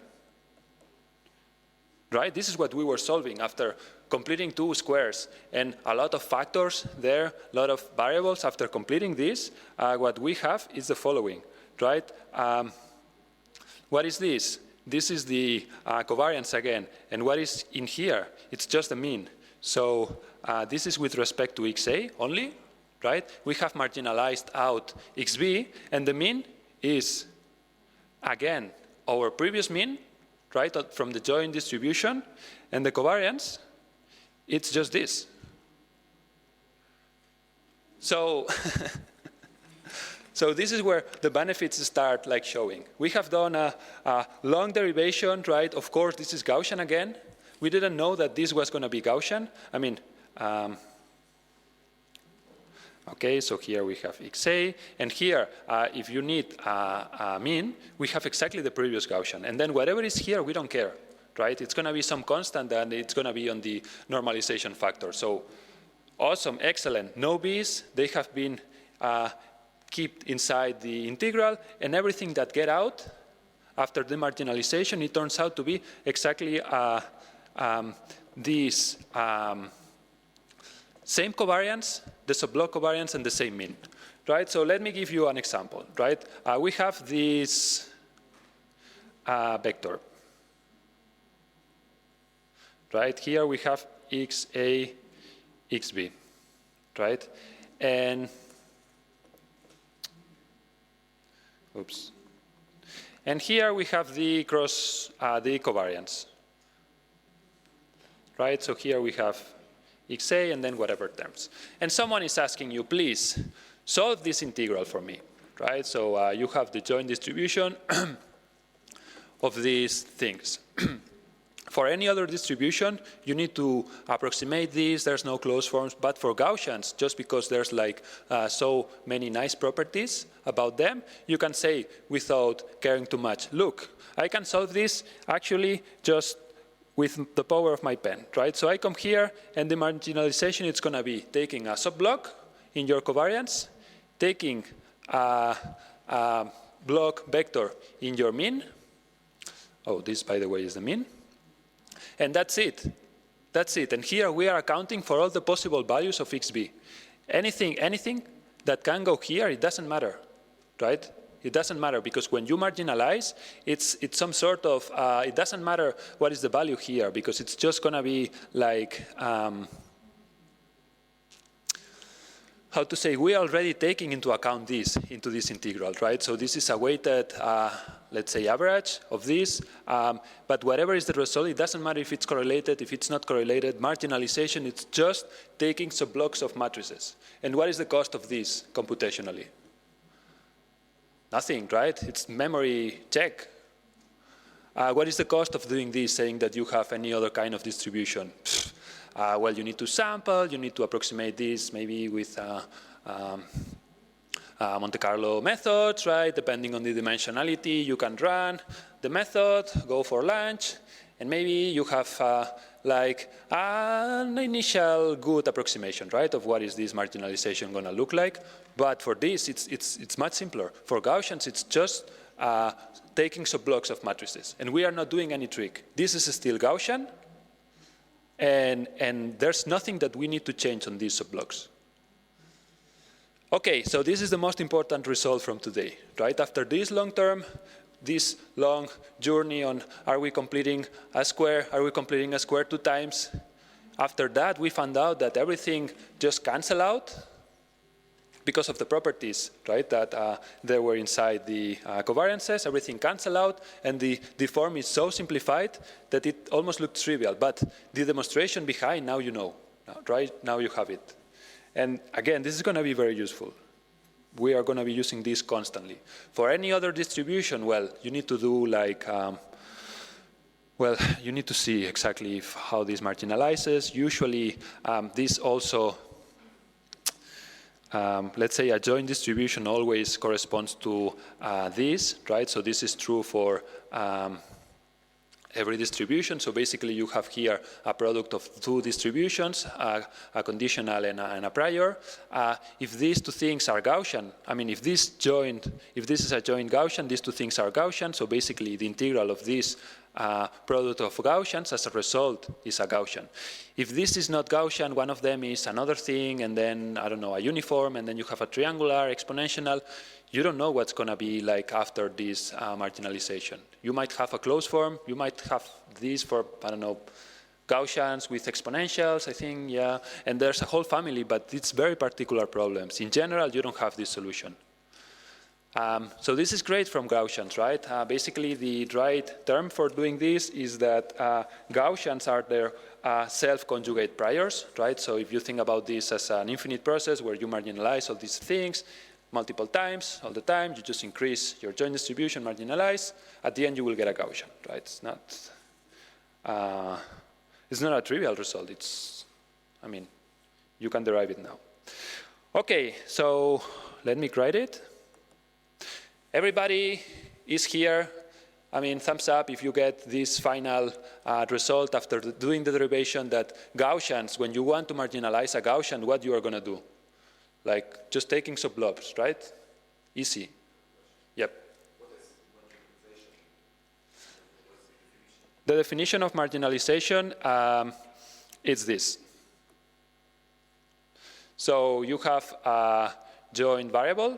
right? This is what we were solving after completing 2 squares and a lot of factors there, a lot of variables. After completing this, what we have is the following, right? What is this? This is the covariance again. And what is in here? It's just the mean. So this is with respect to XA only, right? We have marginalized out XB, and the mean is, again, our previous mean, right, from the joint distribution, and the covariance, it's just this. So, so this is where the benefits start like showing. We have done a long derivation, right? Of course, this is Gaussian again. We didn't know that this was going to be Gaussian. I mean, okay, so here we have XA, and here, if you need a mean, we have exactly the previous Gaussian. And then whatever is here, we don't care, right? It's going to be some constant, and it's going to be on the normalization factor. So awesome, excellent. No b's, they have been kept inside the integral, and everything that get out after the marginalization, it turns out to be exactly this same covariance, the subblock covariance, and the same mean, right? So let me give you an example, right? We have this vector, right? Here we have XA, XB, right? And, oops. And here we have the cross, the covariance, right? So here we have XA and then whatever terms. And someone is asking you, please solve this integral for me, right? So you have the joint distribution of these things. For any other distribution, you need to approximate these. There's no closed forms. But for Gaussians, just because there's like so many nice properties about them, you can say without caring too much, look, I can solve this actually just with the power of my pen, right? So I come here, and the marginalization is going to be taking a subblock in your covariance, taking a block vector in your mean. Oh, this, by the way, is the mean. And that's it. That's it. And here we are accounting for all the possible values of XB. Anything that can go here, it doesn't matter, right? It doesn't matter, because when you marginalize, it's some sort of, it doesn't matter what is the value here, because it's just going to be like, how to say, we are already taking into account this into this integral, right? So this is a weighted, let's say, average of this. But whatever is the result, it doesn't matter if it's correlated, if it's not correlated. Marginalization, it's just taking subblocks of matrices. And what is the cost of this computationally? Nothing, right? It's memory check. What is the cost of doing this, saying that you have any other kind of distribution? Well, you need to sample, you need to approximate this maybe with Monte Carlo methods, right? Depending on the dimensionality, you can run the method, go for lunch, and maybe you have like an initial good approximation, right, of what is this marginalization going to look like. But for this, it's much simpler. For Gaussians, it's just taking subblocks of matrices. And we are not doing any trick. This is still Gaussian. And there's nothing that we need to change on these subblocks. OK, so this is the most important result from today, right? After this long term, this long journey on are we completing a square 2 times. After that, we found out that everything just cancel out because of the properties, right, that they were inside the covariances. Everything cancel out, and the form is so simplified that it almost looks trivial. But the demonstration behind, now you know, right? Now you have it. And again, this is going to be very useful. We are going to be using this constantly. For any other distribution, well, you need to do like, well, you need to see exactly how this marginalizes. Usually, this also, let's say a joint distribution always corresponds to this, right? So this is true for every distribution. So basically, you have here a product of 2 distributions, a conditional and a prior. If these 2 things are Gaussian, I mean, if this is a joint Gaussian, these 2 things are Gaussian. So basically, the integral of this product of Gaussians as a result is a Gaussian. If this is not Gaussian, one of them is another thing, and then, I don't know, a uniform, and then you have a triangular, exponential. You don't know what's going to be like after this marginalization. You might have a closed form. You might have this for, I don't know, Gaussians with exponentials, I think, yeah. And there's a whole family, but it's very particular problems. In general, you don't have this solution. So this is great from Gaussians, right? Basically, the right term for doing this is that Gaussians are their self-conjugate priors, right? So if you think about this as an infinite process where you marginalize all these things multiple times, all the time, you just increase your joint distribution, marginalize. At the end, you will get a Gaussian, right? It's not a trivial result. It's, I mean, you can derive it now. Okay, so let me write it. Everybody is here. I mean, thumbs up if you get this final result after doing the derivation that Gaussians, when you want to marginalize a Gaussian, what you are going to do? Like just taking some blobs, right? Easy. Yep. What is marginalization? The definition of marginalization is this. So you have a joint variable.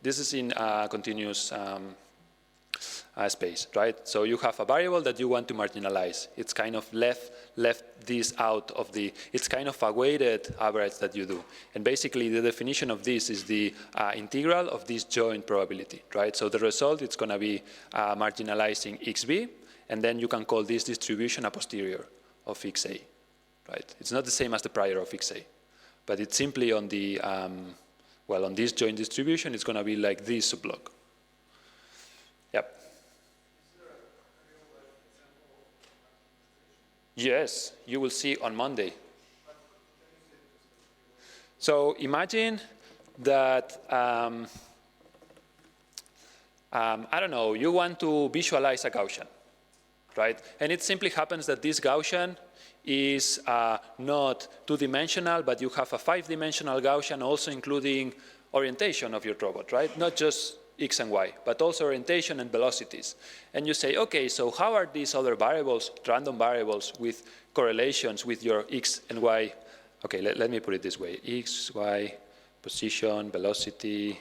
This is in continuous space, right? So you have a variable that you want to marginalize. It's kind of left this out of the, it's kind of a weighted average that you do. And basically the definition of this is the integral of this joint probability, right? So the result, it's going to be marginalizing xb, and then you can call this distribution a posterior of xa, right? It's not the same as the prior of xa, but it's simply on the, well, on this joint distribution, it's going to be like this sublog. Yep. Yes, you will see on Monday. So imagine that, I don't know, you want to visualize a Gaussian, right? And it simply happens that this Gaussian is not 2-dimensional, but you have a 5-dimensional Gaussian also including orientation of your robot, right? Not just x and y, but also orientation and velocities. And you say, okay, so how are these other variables, random variables with correlations with your x and y? Okay, let me put it this way. X, y, position, velocity,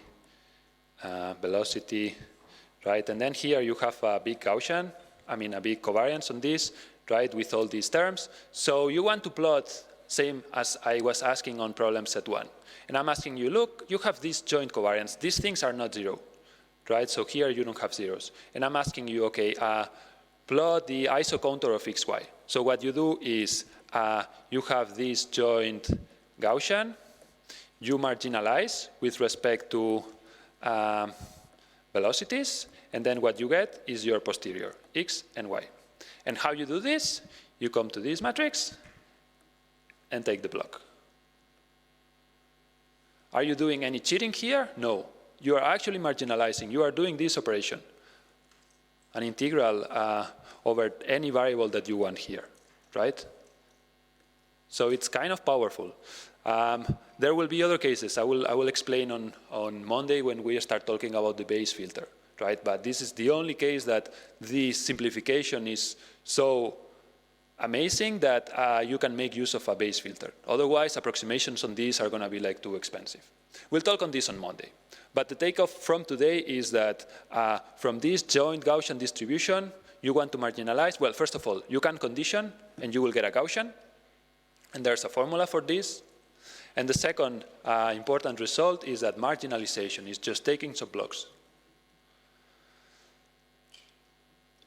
right? And then here you have a big Gaussian, I mean a big covariance on this, right, with all these terms. So you want to plot, same as I was asking on problem set 1. And I'm asking you, look, you have these joint covariance. These things are not 0. Right, so here you don't have zeros. And I'm asking you, okay, plot the isocontour of xy. So what you do is you have this joint Gaussian, you marginalize with respect to velocities, and then what you get is your posterior, x and y. And how you do this? You come to this matrix and take the block. Are you doing any cheating here? No. You are actually marginalizing. You are doing this operation, an integral over any variable that you want here, right? So it's kind of powerful. There will be other cases. I will explain on Monday when we start talking about the Bayes filter, right? But this is the only case that this simplification is so amazing that you can make use of a Bayes filter. Otherwise, approximations on these are going to be like too expensive. We'll talk on this on Monday. But the takeoff from today is that from this joint Gaussian distribution, you want to marginalize. Well, first of all, you can condition, and you will get a Gaussian. And there's a formula for this. And the second important result is that marginalization is just taking some blocks.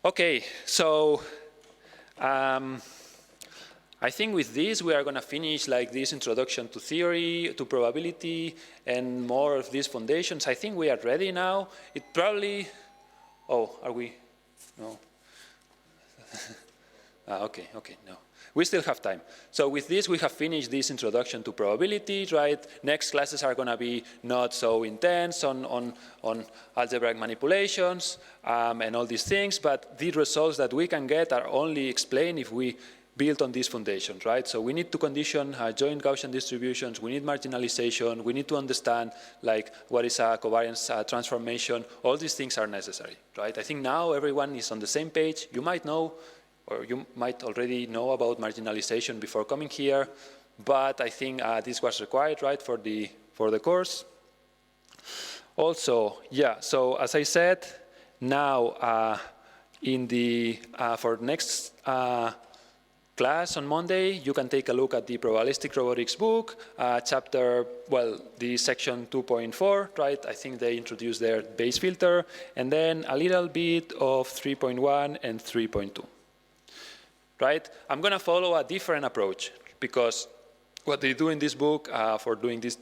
OK, so I think with this, we are going to finish like this introduction to theory, to probability, and more of these foundations. I think we are ready now. It probably, oh, are we? No. OK, no. We still have time. So with this, we have finished this introduction to probability, right? Next classes are going to be not so intense on algebraic manipulations and all these things, but the results that we can get are only explained if we build on these foundations, right? So we need to condition joint Gaussian distributions, we need marginalization, we need to understand like what is a covariance transformation. All these things are necessary, right? I think now everyone is on the same page. You might know, or you might already know about marginalization before coming here, but I think this was required, right, for the course. Also, yeah, so as I said, now for next class on Monday, you can take a look at the probabilistic robotics book, chapter, well, the section 2.4, right? I think they introduced their base filter, and then a little bit of 3.1 and 3.2. Right? I'm going to follow a different approach because what they do in this book for doing this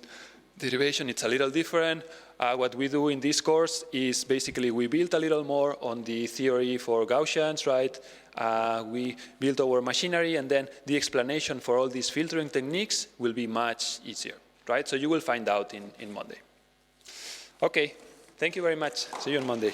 derivation, it's a little different. What we do in this course is basically we build a little more on the theory for Gaussians, right? We build our machinery, and then the explanation for all these filtering techniques will be much easier, right? So you will find out in Monday. OK, thank you very much. See you on Monday.